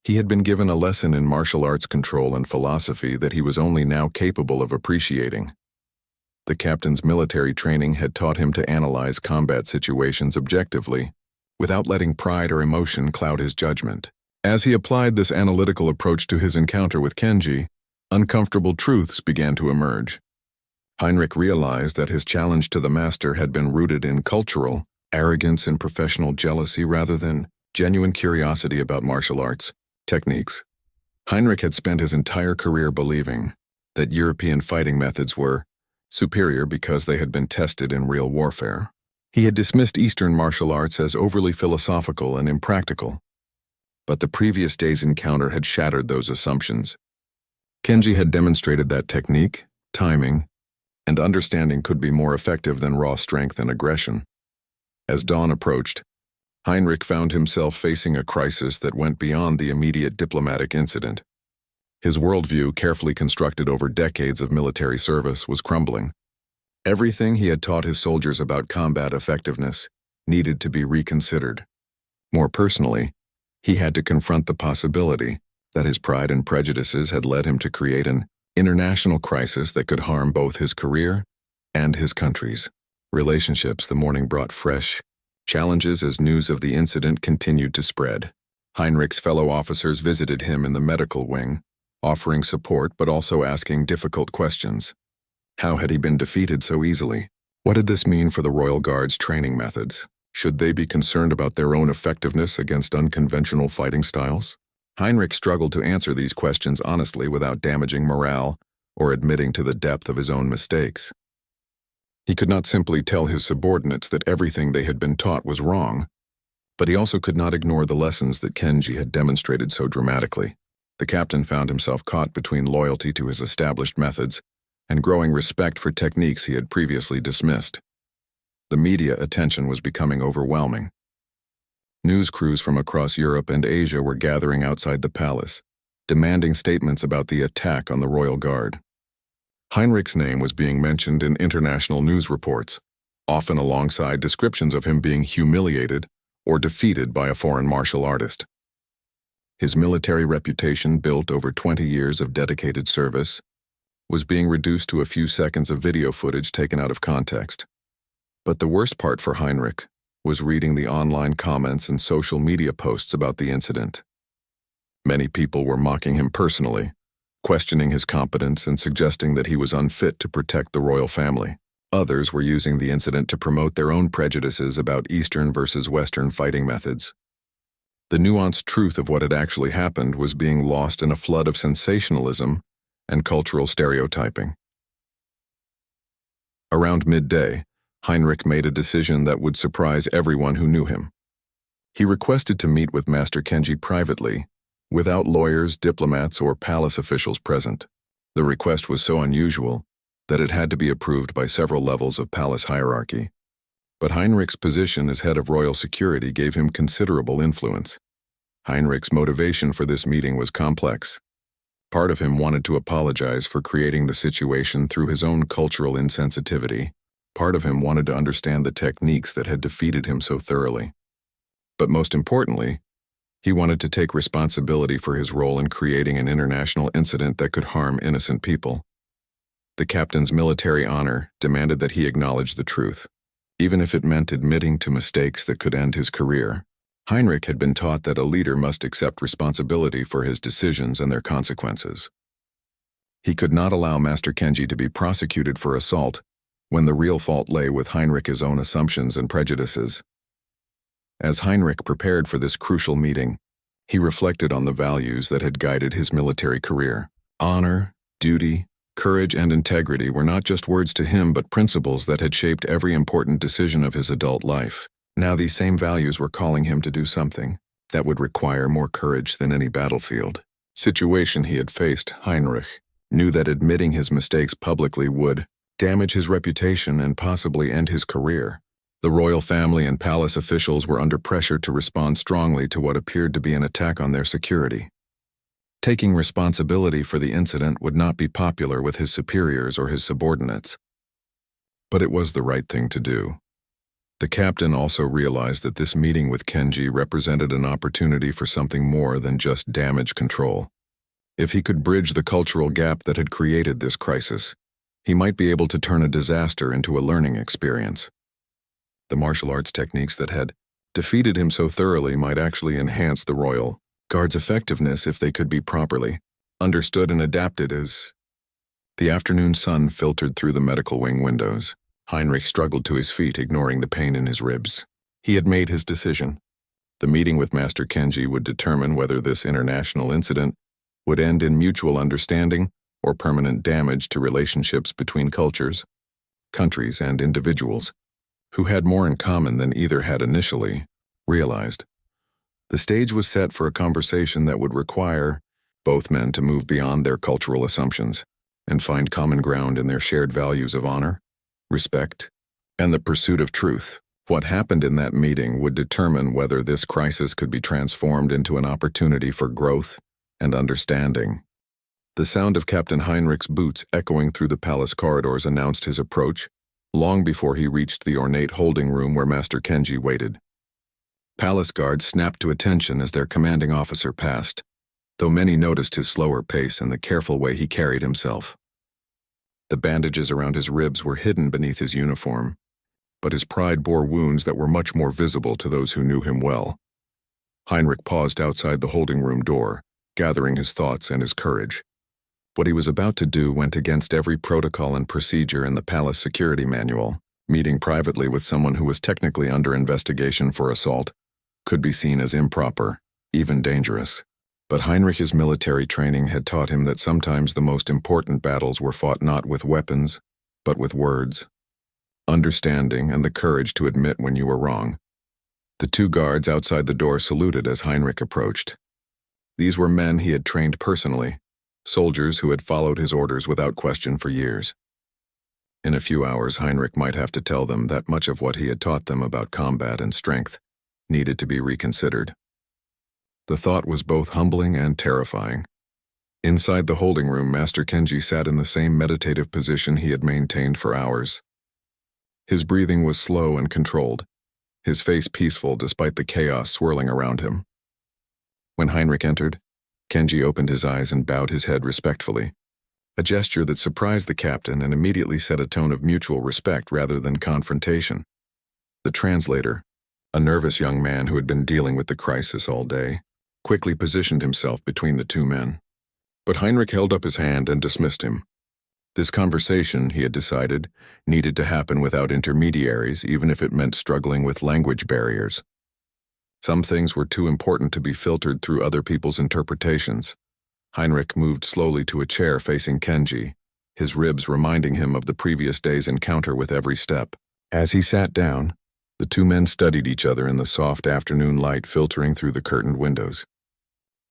He had been given a lesson in martial arts control and philosophy that he was only now capable of appreciating. The captain's military training had taught him to analyze combat situations objectively, without letting pride or emotion cloud his judgment. As he applied this analytical approach to his encounter with Kenji, uncomfortable truths began to emerge. Heinrich realized that his challenge to the master had been rooted in cultural arrogance and professional jealousy rather than genuine curiosity about martial arts techniques. Heinrich had spent his entire career believing that European fighting methods were superior because they had been tested in real warfare. He had dismissed Eastern martial arts as overly philosophical and impractical, but the previous day's encounter had shattered those assumptions. Kenji had demonstrated that technique, timing, and understanding could be more effective than raw strength and aggression. As dawn approached, Heinrich found himself facing a crisis that went beyond the immediate diplomatic incident. His worldview, carefully constructed over decades of military service, was crumbling. Everything he had taught his soldiers about combat effectiveness needed to be reconsidered. More personally, he had to confront the possibility that his pride and prejudices had led him to create an international crisis that could harm both his career and his country's relationships. The morning brought fresh challenges as news of the incident continued to spread. Heinrich's fellow officers visited him in the medical wing, offering support but also asking difficult questions. How had he been defeated so easily? What did this mean for the Royal Guard's training methods? Should they be concerned about their own effectiveness against unconventional fighting styles? Heinrich struggled to answer these questions honestly without damaging morale or admitting to the depth of his own mistakes. He could not simply tell his subordinates that everything they had been taught was wrong, but he also could not ignore the lessons that Kenji had demonstrated so dramatically. The captain found himself caught between loyalty to his established methods and growing respect for techniques he had previously dismissed. The media attention was becoming overwhelming. News crews from across Europe and Asia were gathering outside the palace, demanding statements about the attack on the Royal Guard. Heinrich's name was being mentioned in international news reports, often alongside descriptions of him being humiliated or defeated by a foreign martial artist. His military reputation, built over 20 years of dedicated service, was being reduced to a few seconds of video footage taken out of context. But the worst part for Heinrich was reading the online comments and social media posts about the incident. Many people were mocking him personally, questioning his competence and suggesting that he was unfit to protect the royal family. Others were using the incident to promote their own prejudices about Eastern versus Western fighting methods. The nuanced truth of what had actually happened was being lost in a flood of sensationalism and cultural stereotyping. Around midday, Heinrich made a decision that would surprise everyone who knew him. He requested to meet with Master Kenji privately, without lawyers, diplomats, or palace officials present. The request was so unusual that it had to be approved by several levels of palace hierarchy. But Heinrich's position as head of royal security gave him considerable influence. Heinrich's motivation for this meeting was complex. Part of him wanted to apologize for creating the situation through his own cultural insensitivity. Part of him wanted to understand the techniques that had defeated him so thoroughly. But most importantly, he wanted to take responsibility for his role in creating an international incident that could harm innocent people. The captain's military honor demanded that he acknowledge the truth, even if it meant admitting to mistakes that could end his career. Heinrich had been taught that a leader must accept responsibility for his decisions and their consequences. He could not allow Master Kenji to be prosecuted for assault when the real fault lay with Heinrich's own assumptions and prejudices. As Heinrich prepared for this crucial meeting, he reflected on the values that had guided his military career. Honor, duty, courage, and integrity were not just words to him but principles that had shaped every important decision of his adult life. Now these same values were calling him to do something that would require more courage than any battlefield situation he had faced. Heinrich knew that admitting his mistakes publicly would damage his reputation and possibly end his career. The royal family and palace officials were under pressure to respond strongly to what appeared to be an attack on their security. Taking responsibility for the incident would not be popular with his superiors or his subordinates. But it was the right thing to do. The captain also realized that this meeting with Kenji represented an opportunity for something more than just damage control. If he could bridge the cultural gap that had created this crisis, he might be able to turn a disaster into a learning experience. The martial arts techniques that had defeated him so thoroughly might actually enhance the Royal Guard's effectiveness if they could be properly understood and adapted. As the afternoon sun filtered through the medical wing windows, Heinrich struggled to his feet, ignoring the pain in his ribs. He had made his decision. The meeting with Master Kenji would determine whether this international incident would end in mutual understanding or permanent damage to relationships between cultures, countries, and individuals who had more in common than either had initially realized. The stage was set for a conversation that would require both men to move beyond their cultural assumptions and find common ground in their shared values of honor, respect, and the pursuit of truth. What happened in that meeting would determine whether this crisis could be transformed into an opportunity for growth and understanding. The sound of Captain Heinrich's boots echoing through the palace corridors announced his approach, long before he reached the ornate holding room where Master Kenji waited. Palace guards snapped to attention as their commanding officer passed, though many noticed his slower pace and the careful way he carried himself. The bandages around his ribs were hidden beneath his uniform, but his pride bore wounds that were much more visible to those who knew him well. Heinrich paused outside the holding room door, gathering his thoughts and his courage. What he was about to do went against every protocol and procedure in the palace security manual. Meeting privately with someone who was technically under investigation for assault could be seen as improper, even dangerous. But Heinrich's military training had taught him that sometimes the most important battles were fought not with weapons, but with words, understanding, and the courage to admit when you were wrong. The two guards outside the door saluted as Heinrich approached. These were men he had trained personally, soldiers who had followed his orders without question for years. In a few hours, Heinrich might have to tell them that much of what he had taught them about combat and strength needed to be reconsidered. The thought was both humbling and terrifying. Inside the holding room, Master Kenji sat in the same meditative position he had maintained for hours. His breathing was slow and controlled, his face peaceful despite the chaos swirling around him. When Heinrich entered, Kenji opened his eyes and bowed his head respectfully, a gesture that surprised the captain and immediately set a tone of mutual respect rather than confrontation. The translator, a nervous young man who had been dealing with the crisis all day, quickly positioned himself between the two men. But Heinrich held up his hand and dismissed him. This conversation, he had decided, needed to happen without intermediaries, even if it meant struggling with language barriers. Some things were too important to be filtered through other people's interpretations. Heinrich moved slowly to a chair facing Kenji, his ribs reminding him of the previous day's encounter with every step. As he sat down, the two men studied each other in the soft afternoon light filtering through the curtained windows.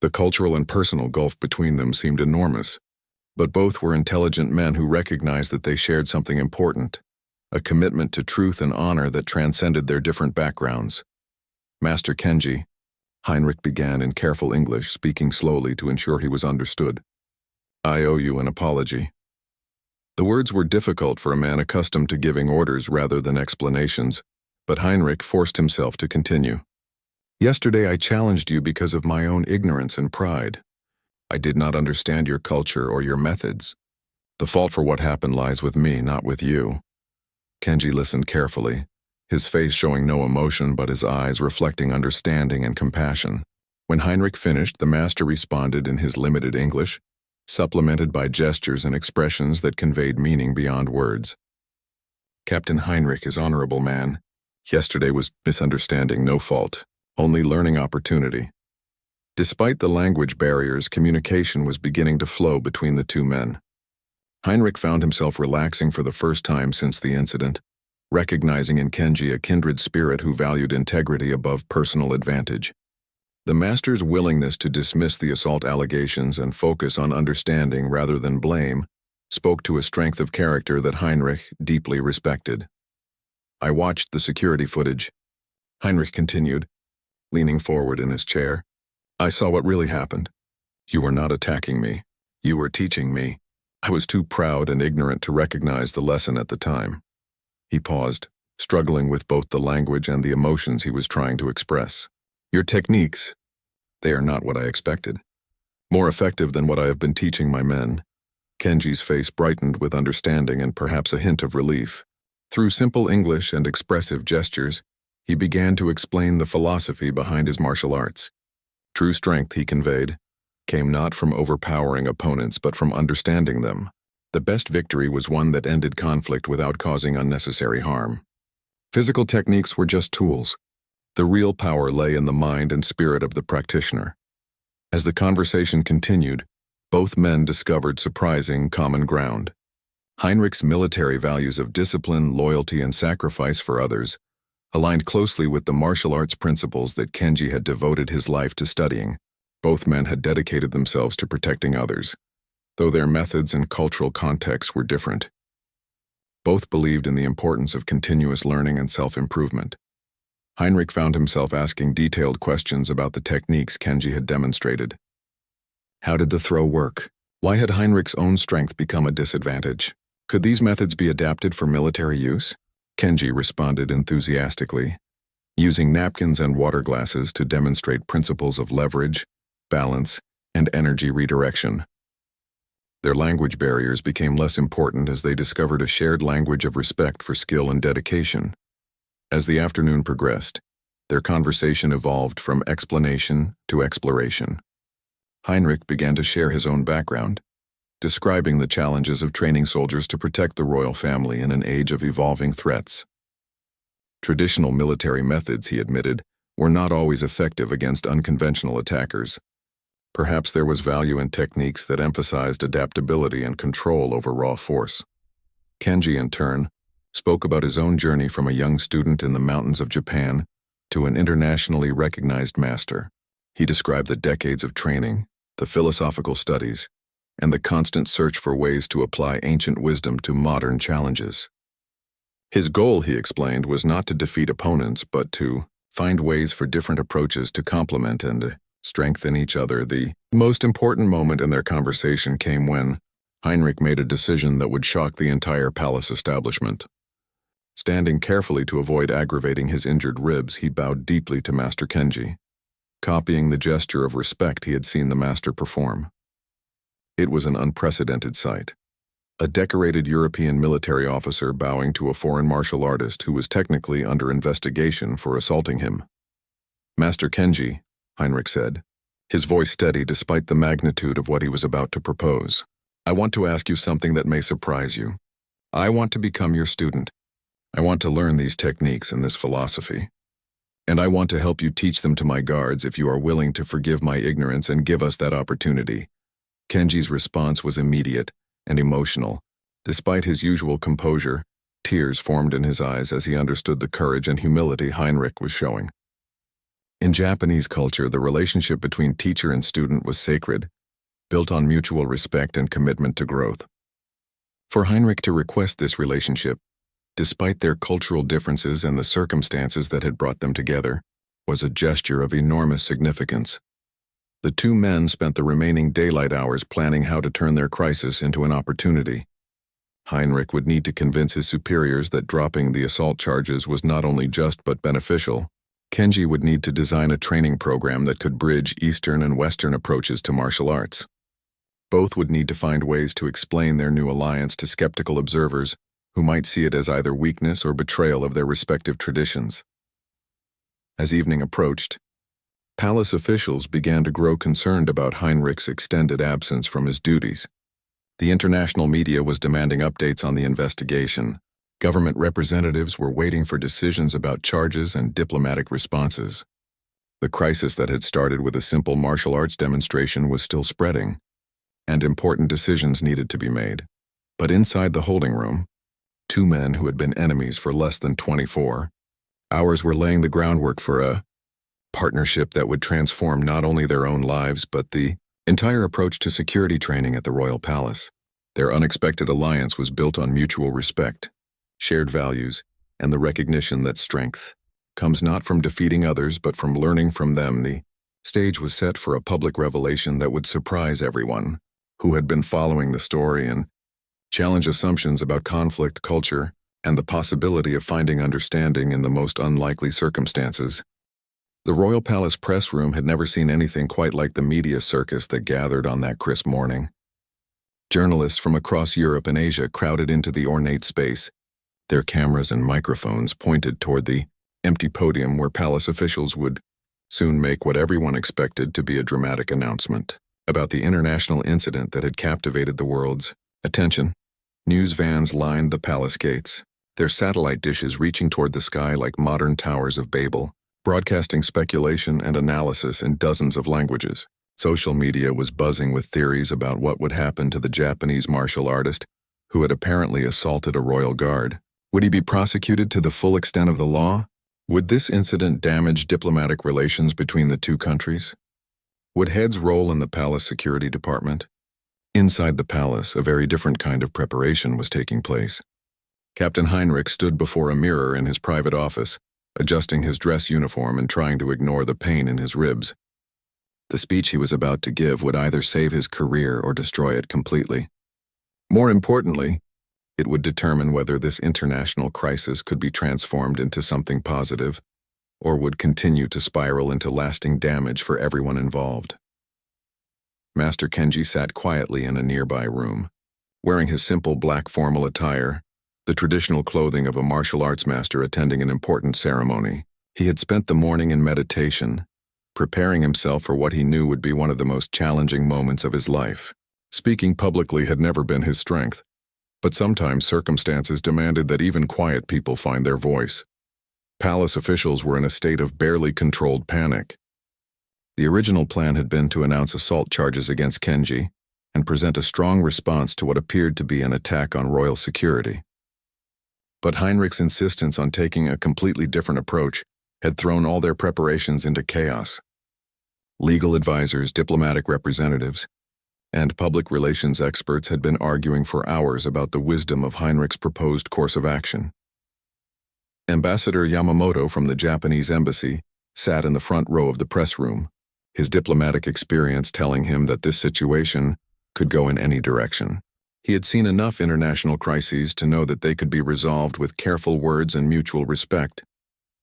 The cultural and personal gulf between them seemed enormous, but both were intelligent men who recognized that they shared something important, a commitment to truth and honor that transcended their different backgrounds. Master Kenji, Heinrich began in careful English, speaking slowly to ensure he was understood. I owe you an apology. The words were difficult for a man accustomed to giving orders rather than explanations, but Heinrich forced himself to continue. Yesterday I challenged you because of my own ignorance and pride. I did not understand your culture or your methods. The fault for what happened lies with me, not with you. Kenji listened carefully, his face showing no emotion but his eyes reflecting understanding and compassion. When Heinrich finished, the master responded in his limited English, supplemented by gestures and expressions that conveyed meaning beyond words. Captain Heinrich is honorable man. Yesterday was misunderstanding, no fault, only learning opportunity. Despite the language barriers, communication was beginning to flow between the two men. Heinrich found himself relaxing for the first time since the incident, recognizing in Kenji a kindred spirit who valued integrity above personal advantage. The master's willingness to dismiss the assault allegations and focus on understanding rather than blame spoke to a strength of character that Heinrich deeply respected. I watched the security footage. Heinrich continued, leaning forward in his chair. I saw what really happened. You were not attacking me. You were teaching me. I was too proud and ignorant to recognize the lesson at the time. He paused, struggling with both the language and the emotions he was trying to express. Your techniques, they are not what I expected. More effective than what I have been teaching my men. Kenji's face brightened with understanding and perhaps a hint of relief. Through simple English and expressive gestures, he began to explain the philosophy behind his martial arts. True strength, he conveyed, came not from overpowering opponents but from understanding them. The best victory was one that ended conflict without causing unnecessary harm. Physical techniques were just tools. The real power lay in the mind and spirit of the practitioner. As the conversation continued, both men discovered surprising common ground. Heinrich's military values of discipline, loyalty, and sacrifice for others aligned closely with the martial arts principles that Kenji had devoted his life to studying. Both men had dedicated themselves to protecting others, though their methods and cultural contexts were different. Both believed in the importance of continuous learning and self-improvement. Heinrich found himself asking detailed questions about the techniques Kenji had demonstrated. How did the throw work? Why had Heinrich's own strength become a disadvantage? Could these methods be adapted for military use? Kenji responded enthusiastically, using napkins and water glasses to demonstrate principles of leverage, balance, and energy redirection. Their language barriers became less important as they discovered a shared language of respect for skill and dedication. As the afternoon progressed, their conversation evolved from explanation to exploration. Heinrich began to share his own background, describing the challenges of training soldiers to protect the royal family in an age of evolving threats. Traditional military methods, he admitted, were not always effective against unconventional attackers. Perhaps there was value in techniques that emphasized adaptability and control over raw force. Kenji, in turn, spoke about his own journey from a young student in the mountains of Japan to an internationally recognized master. He described the decades of training, the philosophical studies, and the constant search for ways to apply ancient wisdom to modern challenges. His goal, he explained, was not to defeat opponents, but to find ways for different approaches to complement and strengthen each other. The most important moment in their conversation came when Heinrich made a decision that would shock the entire palace establishment. Standing carefully to avoid aggravating his injured ribs, he bowed deeply to Master Kenji, copying the gesture of respect he had seen the master perform. It was an unprecedented sight. A decorated European military officer bowing to a foreign martial artist who was technically under investigation for assaulting him. "Master Kenji," Heinrich said, his voice steady despite the magnitude of what he was about to propose. "I want to ask you something that may surprise you. I want to become your student. I want to learn these techniques and this philosophy. And I want to help you teach them to my guards if you are willing to forgive my ignorance and give us that opportunity." Kenji's response was immediate and emotional. Despite his usual composure, tears formed in his eyes as he understood the courage and humility Heinrich was showing. In Japanese culture, the relationship between teacher and student was sacred, built on mutual respect and commitment to growth. For Heinrich to request this relationship, despite their cultural differences and the circumstances that had brought them together, was a gesture of enormous significance. The two men spent the remaining daylight hours planning how to turn their crisis into an opportunity. Heinrich would need to convince his superiors that dropping the assault charges was not only just but beneficial. Kenji would need to design a training program that could bridge Eastern and Western approaches to martial arts. Both would need to find ways to explain their new alliance to skeptical observers who might see it as either weakness or betrayal of their respective traditions. As evening approached, palace officials began to grow concerned about Heinrich's extended absence from his duties. The international media was demanding updates on the investigation. Government representatives were waiting for decisions about charges and diplomatic responses. The crisis that had started with a simple martial arts demonstration was still spreading, and important decisions needed to be made. But inside the holding room, two men who had been enemies for less than 24 hours were laying the groundwork for a partnership that would transform not only their own lives but the entire approach to security training at the royal palace. Their unexpected alliance was built on mutual respect, shared values, and the recognition that strength comes not from defeating others but from learning from them. The stage was set for a public revelation that would surprise everyone who had been following the story and challenge assumptions about conflict culture and the possibility of finding understanding in the most unlikely circumstances. The royal palace press room had never seen anything quite like the media circus that gathered on that crisp morning. Journalists from across Europe and Asia crowded into the ornate space, their cameras and microphones pointed toward the empty podium where palace officials would soon make what everyone expected to be a dramatic announcement about the international incident that had captivated the world's attention. News vans lined the palace gates, their satellite dishes reaching toward the sky like modern towers of Babel, broadcasting speculation and analysis in dozens of languages. Social media was buzzing with theories about what would happen to the Japanese martial artist who had apparently assaulted a royal guard. Would he be prosecuted to the full extent of the law? Would this incident damage diplomatic relations between the two countries? Would heads roll in the palace security department? Inside the palace, a very different kind of preparation was taking place. Captain Heinrich stood before a mirror in his private office, adjusting his dress uniform and trying to ignore the pain in his ribs. The speech he was about to give would either save his career or destroy it completely. More importantly, it would determine whether this international crisis could be transformed into something positive or would continue to spiral into lasting damage for everyone involved. Master Kenji sat quietly in a nearby room, wearing his simple black formal attire, the traditional clothing of a martial arts master attending an important ceremony. He had spent the morning in meditation, preparing himself for what he knew would be one of the most challenging moments of his life. Speaking publicly had never been his strength, but sometimes circumstances demanded that even quiet people find their voice. Palace officials were in a state of barely controlled panic. The original plan had been to announce assault charges against Kenji and present a strong response to what appeared to be an attack on royal security. But Heinrich's insistence on taking a completely different approach had thrown all their preparations into chaos. Legal advisors, diplomatic representatives, and public relations experts had been arguing for hours about the wisdom of Heinrich's proposed course of action. Ambassador Yamamoto from the Japanese embassy sat in the front row of the press room, his diplomatic experience telling him that this situation could go in any direction. He had seen enough international crises to know that they could be resolved with careful words and mutual respect,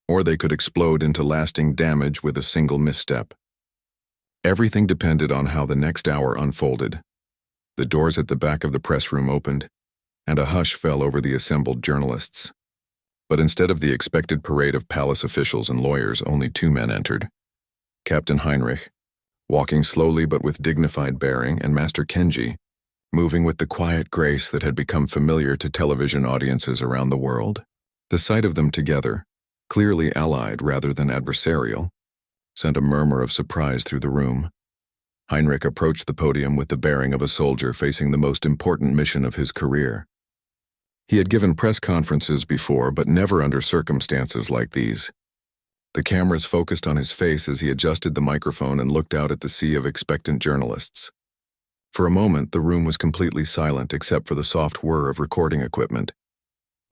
or they could explode into lasting damage with a single misstep. Everything depended on how the next hour unfolded. The doors at the back of the press room opened, and a hush fell over the assembled journalists. But instead of the expected parade of palace officials and lawyers, only two men entered. Captain Heinrich, walking slowly but with dignified bearing, and Master Kenji, moving with the quiet grace that had become familiar to television audiences around the world. The sight of them together, clearly allied rather than adversarial, sent a murmur of surprise through the room. Heinrich approached the podium with the bearing of a soldier facing the most important mission of his career. He had given press conferences before, but never under circumstances like these. The cameras focused on his face as he adjusted the microphone and looked out at the sea of expectant journalists. For a moment, the room was completely silent except for the soft whir of recording equipment.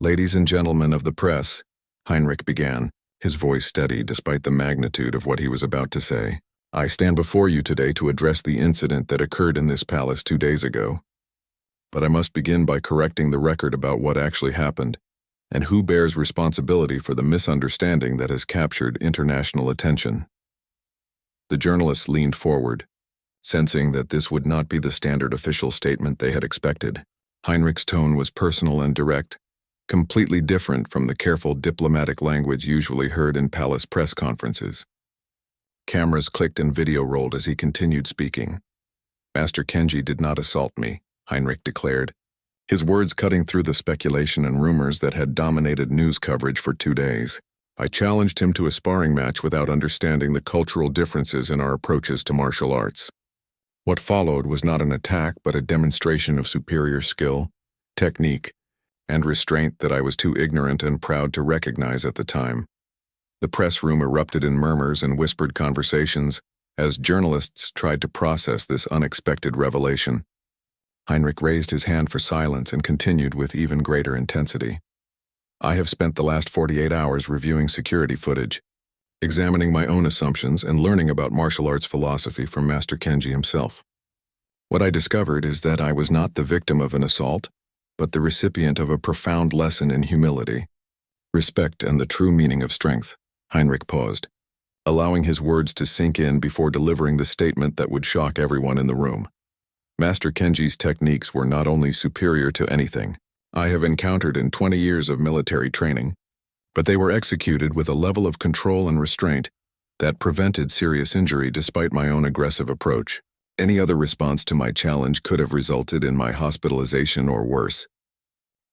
"Ladies and gentlemen of the press," Heinrich began, his voice steady despite the magnitude of what he was about to say. "I stand before you today to address the incident that occurred in this palace 2 days ago. But I must begin by correcting the record about what actually happened, and who bears responsibility for the misunderstanding that has captured international attention." The journalists leaned forward, sensing that this would not be the standard official statement they had expected. Heinrich's tone was personal and direct, completely different from the careful diplomatic language usually heard in palace press conferences. Cameras clicked and video rolled as he continued speaking. "Master Kenji did not assault me," Heinrich declared, his words cutting through the speculation and rumors that had dominated news coverage for 2 days. "I challenged him to a sparring match without understanding the cultural differences in our approaches to martial arts. What followed was not an attack but a demonstration of superior skill, technique, and restraint that I was too ignorant and proud to recognize at the time." The press room erupted in murmurs and whispered conversations as journalists tried to process this unexpected revelation. Heinrich raised his hand for silence and continued with even greater intensity. "I have spent the last 48 hours reviewing security footage, examining my own assumptions and learning about martial arts philosophy from Master Kenji himself. What I discovered is that I was not the victim of an assault, but the recipient of a profound lesson in humility, respect, and the true meaning of strength." Heinrich paused, allowing his words to sink in before delivering the statement that would shock everyone in the room. "Master Kenji's techniques were not only superior to anything I have encountered in 20 years of military training, but they were executed with a level of control and restraint that prevented serious injury despite my own aggressive approach. Any other response to my challenge could have resulted in my hospitalization or worse.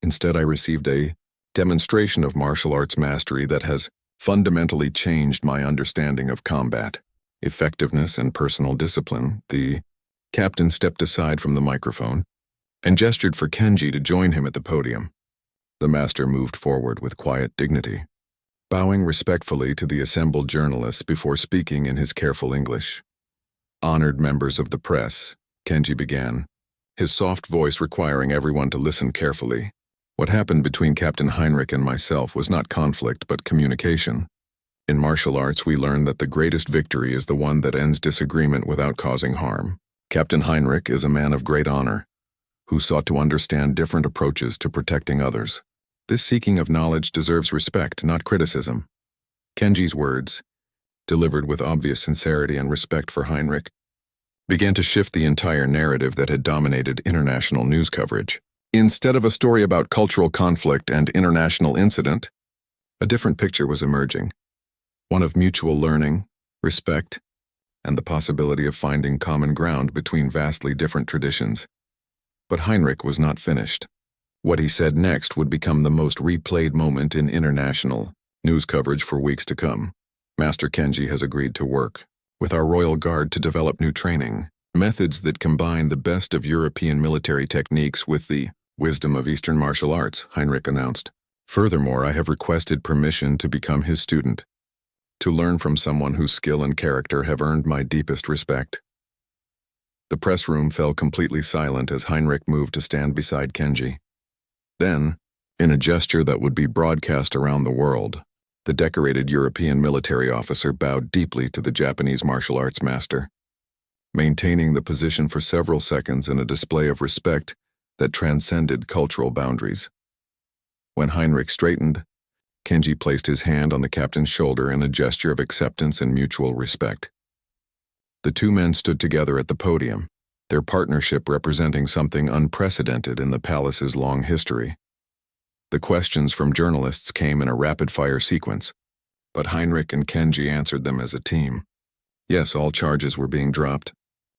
Instead, I received a demonstration of martial arts mastery that has fundamentally changed my understanding of combat, effectiveness, and personal discipline." The captain stepped aside from the microphone and gestured for Kenji to join him at the podium. The master moved forward with quiet dignity, bowing respectfully to the assembled journalists before speaking in his careful English. "Honored members of the press," Kenji began, his soft voice requiring everyone to listen carefully. What happened between Captain Heinrich and myself was not conflict but communication. In martial arts, we learn that the greatest victory is the one that ends disagreement without causing harm. Captain Heinrich is a man of great honor, who sought to understand different approaches to protecting others. This seeking of knowledge deserves respect, not criticism. Kenji's words, delivered with obvious sincerity and respect for Heinrich, began to shift the entire narrative that had dominated international news coverage. Instead of a story about cultural conflict and international incident, a different picture was emerging. One of mutual learning, respect, and the possibility of finding common ground between vastly different traditions. But Heinrich was not finished. What he said next would become the most replayed moment in international news coverage for weeks to come. Master Kenji has agreed to work with our Royal Guard to develop new training methods that combine the best of European military techniques with the wisdom of Eastern martial arts, Heinrich announced. Furthermore, I have requested permission to become his student, to learn from someone whose skill and character have earned my deepest respect. The press room fell completely silent as Heinrich moved to stand beside Kenji. Then, in a gesture that would be broadcast around the world, the decorated European military officer bowed deeply to the Japanese martial arts master, maintaining the position for several seconds in a display of respect that transcended cultural boundaries. When Heinrich straightened, Kenji placed his hand on the captain's shoulder in a gesture of acceptance and mutual respect. The two men stood together at the podium, their partnership representing something unprecedented in the palace's long history. The questions from journalists came in a rapid-fire sequence, but Heinrich and Kenji answered them as a team. Yes, all charges were being dropped.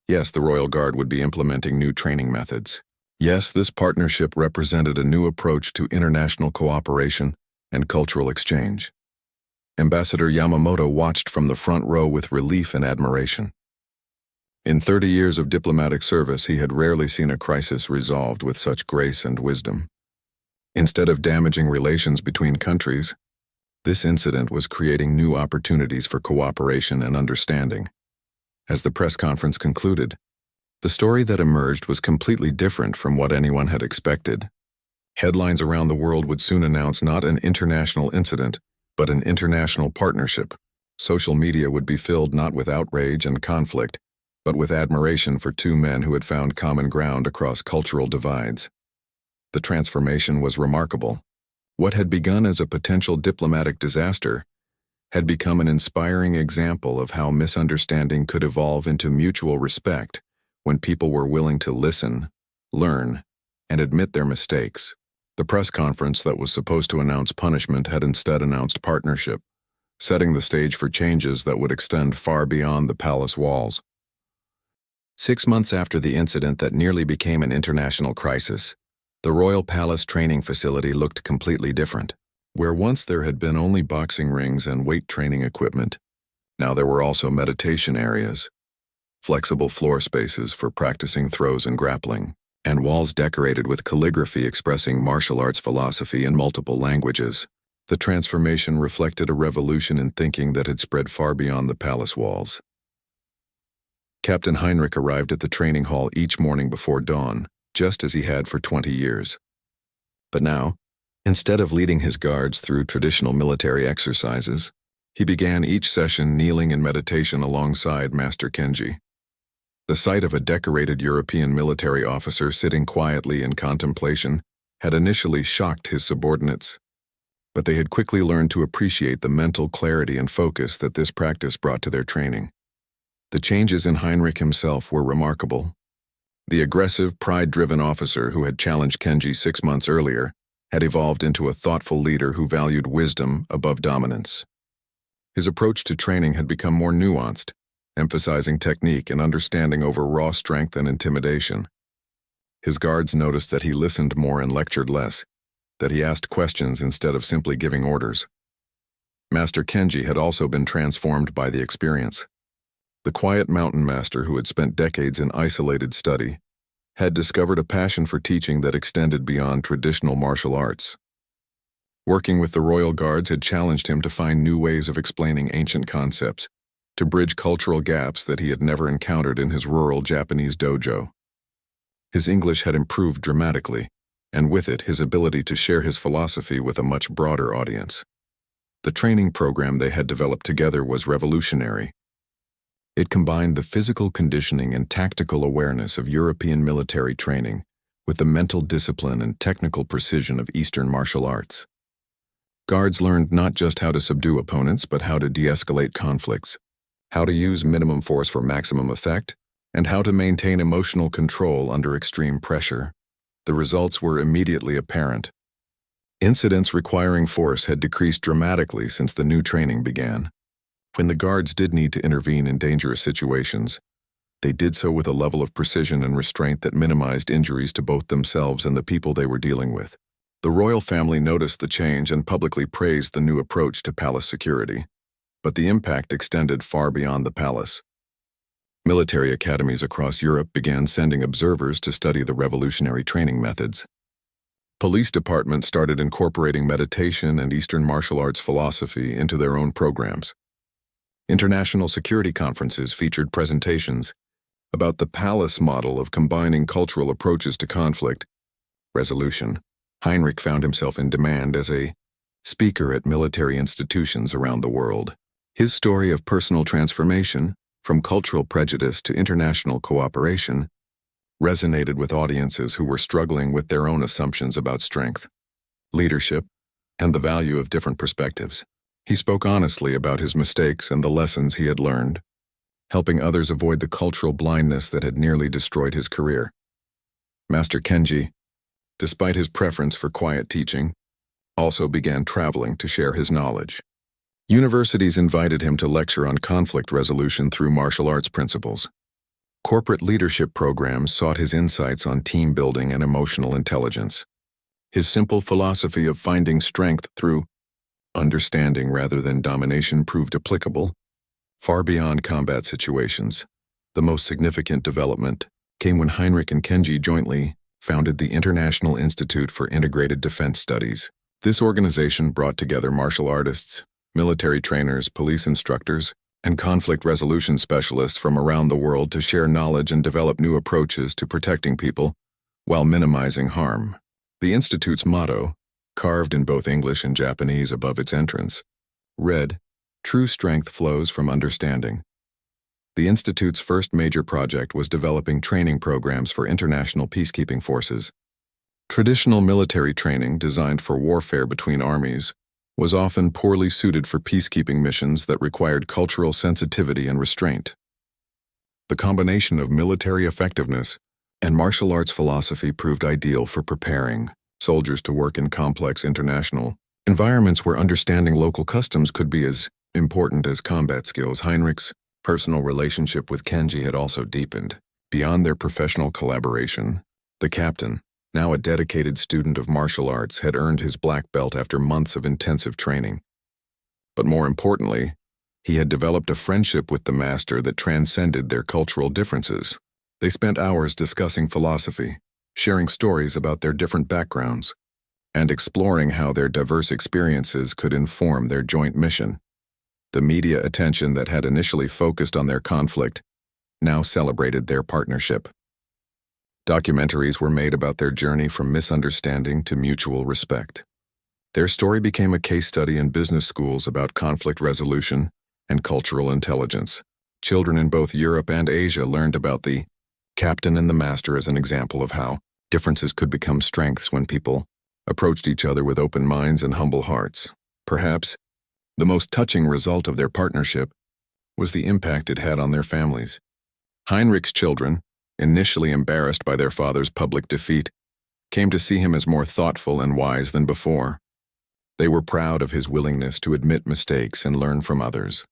Yes, the Royal Guard would be implementing new training methods. Yes, this partnership represented a new approach to international cooperation and cultural exchange. Ambassador Yamamoto watched from the front row with relief and admiration. In 30 years of diplomatic service, he had rarely seen a crisis resolved with such grace and wisdom. Instead of damaging relations between countries, this incident was creating new opportunities for cooperation and understanding. As the press conference concluded, the story that emerged was completely different from what anyone had expected. Headlines around the world would soon announce not an international incident, but an international partnership. Social media would be filled not with outrage and conflict, but with admiration for two men who had found common ground across cultural divides. The transformation was remarkable. What had begun as a potential diplomatic disaster had become an inspiring example of how misunderstanding could evolve into mutual respect when people were willing to listen, learn, and admit their mistakes. The press conference that was supposed to announce punishment had instead announced partnership, setting the stage for changes that would extend far beyond the palace walls. 6 months after the incident that nearly became an international crisis, the Royal Palace training facility looked completely different. Where once there had been only boxing rings and weight training equipment, now there were also meditation areas, flexible floor spaces for practicing throws and grappling, and walls decorated with calligraphy expressing martial arts philosophy in multiple languages. The transformation reflected a revolution in thinking that had spread far beyond the palace walls. Captain Heinrich arrived at the training hall each morning before dawn, just as he had for 20 years. But now, instead of leading his guards through traditional military exercises, he began each session kneeling in meditation alongside Master Kenji. The sight of a decorated European military officer sitting quietly in contemplation had initially shocked his subordinates, but they had quickly learned to appreciate the mental clarity and focus that this practice brought to their training. The changes in Heinrich himself were remarkable. The aggressive, pride-driven officer who had challenged Kenji 6 months earlier had evolved into a thoughtful leader who valued wisdom above dominance. His approach to training had become more nuanced, emphasizing technique and understanding over raw strength and intimidation. His guards noticed that he listened more and lectured less, that he asked questions instead of simply giving orders. Master Kenji had also been transformed by the experience. The quiet mountain master who had spent decades in isolated study had discovered a passion for teaching that extended beyond traditional martial arts. Working with the royal guards had challenged him to find new ways of explaining ancient concepts, to bridge cultural gaps that he had never encountered in his rural Japanese dojo. His English had improved dramatically, and with it his ability to share his philosophy with a much broader audience. The training program they had developed together was revolutionary. It combined the physical conditioning and tactical awareness of European military training with the mental discipline and technical precision of Eastern martial arts. Guards learned not just how to subdue opponents, but how to de-escalate conflicts, how to use minimum force for maximum effect, and how to maintain emotional control under extreme pressure. The results were immediately apparent. Incidents requiring force had decreased dramatically since the new training began. When the guards did need to intervene in dangerous situations, they did so with a level of precision and restraint that minimized injuries to both themselves and the people they were dealing with. The royal family noticed the change and publicly praised the new approach to palace security, but the impact extended far beyond the palace. Military academies across Europe began sending observers to study the revolutionary training methods. Police departments started incorporating meditation and Eastern martial arts philosophy into their own programs. International security conferences featured presentations about the palace model of combining cultural approaches to conflict resolution. Heinrich found himself in demand as a speaker at military institutions around the world. His story of personal transformation, from cultural prejudice to international cooperation, resonated with audiences who were struggling with their own assumptions about strength, leadership, and the value of different perspectives. He spoke honestly about his mistakes and the lessons he had learned, helping others avoid the cultural blindness that had nearly destroyed his career. Master Kenji, despite his preference for quiet teaching, also began traveling to share his knowledge. Universities invited him to lecture on conflict resolution through martial arts principles. Corporate leadership programs sought his insights on team building and emotional intelligence. His simple philosophy of finding strength through understanding rather than domination proved applicable far beyond combat situations. The most significant development came when Heinrich and Kenji jointly founded the International Institute for Integrated Defense Studies. This organization brought together martial artists, military trainers, police instructors, and conflict resolution specialists from around the world to share knowledge and develop new approaches to protecting people while minimizing harm. The Institute's motto, carved in both English and Japanese above its entrance, read, "True strength flows from understanding." The Institute's first major project was developing training programs for international peacekeeping forces. Traditional military training designed for warfare between armies was often poorly suited for peacekeeping missions that required cultural sensitivity and restraint. The combination of military effectiveness and martial arts philosophy proved ideal for preparing soldiers to work in complex international environments where understanding local customs could be as important as combat skills. Heinrich's personal relationship with Kenji had also deepened. Beyond their professional collaboration, the captain, now a dedicated student of martial arts, had earned his black belt after months of intensive training. But more importantly, he had developed a friendship with the master that transcended their cultural differences. They spent hours discussing philosophy, sharing stories about their different backgrounds, and exploring how their diverse experiences could inform their joint mission. The media attention that had initially focused on their conflict now celebrated their partnership. Documentaries were made about their journey from misunderstanding to mutual respect. Their story became a case study in business schools about conflict resolution and cultural intelligence. Children in both Europe and Asia learned about the captain and the master as an example of how differences could become strengths when people approached each other with open minds and humble hearts. Perhaps the most touching result of their partnership was the impact it had on their families. Heinrich's children, initially embarrassed by their father's public defeat, came to see him as more thoughtful and wise than before. They were proud of his willingness to admit mistakes and learn from others.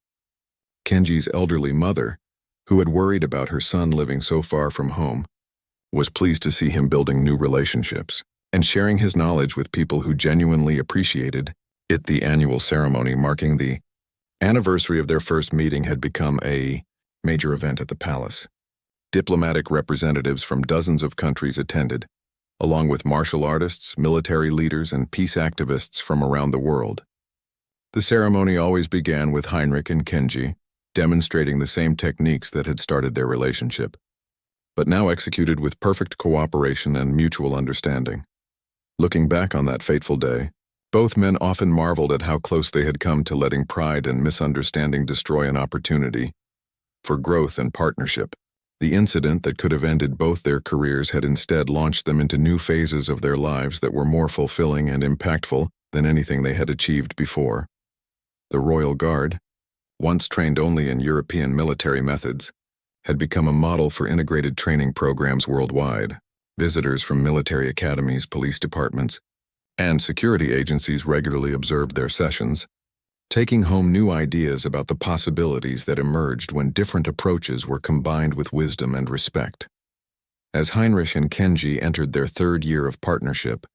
Kenji's elderly mother, who had worried about her son living so far from home, was pleased to see him building new relationships and sharing his knowledge with people who genuinely appreciated it. The annual ceremony marking the anniversary of their first meeting had become a major event at the palace. Diplomatic representatives from dozens of countries attended, along with martial artists, military leaders, and peace activists from around the world. The ceremony always began with Heinrich and Kenji, demonstrating the same techniques that had started their relationship, but now executed with perfect cooperation and mutual understanding. Looking back on that fateful day, both men often marveled at how close they had come to letting pride and misunderstanding destroy an opportunity for growth and partnership. The incident that could have ended both their careers had instead launched them into new phases of their lives that were more fulfilling and impactful than anything they had achieved before. The Royal Guard, once trained only in European military methods, had become a model for integrated training programs worldwide. Visitors from military academies, police departments, and security agencies regularly observed their sessions, taking home new ideas about the possibilities that emerged when different approaches were combined with wisdom and respect. As Heinrich and Kenji entered their third year of partnership,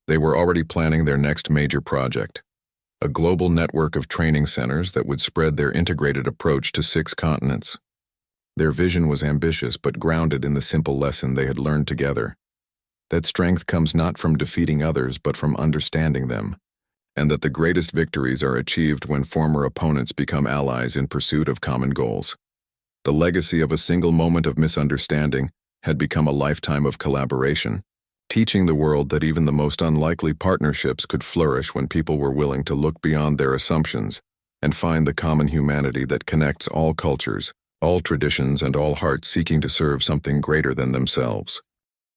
they were already planning their next major project, a global network of training centers that would spread their integrated approach to 6 continents. Their vision was ambitious but grounded in the simple lesson they had learned together, that strength comes not from defeating others but from understanding them, and that the greatest victories are achieved when former opponents become allies in pursuit of common goals. The legacy of a single moment of misunderstanding had become a lifetime of collaboration, teaching the world that even the most unlikely partnerships could flourish when people were willing to look beyond their assumptions and find the common humanity that connects all cultures, all traditions, and all hearts seeking to serve something greater than themselves.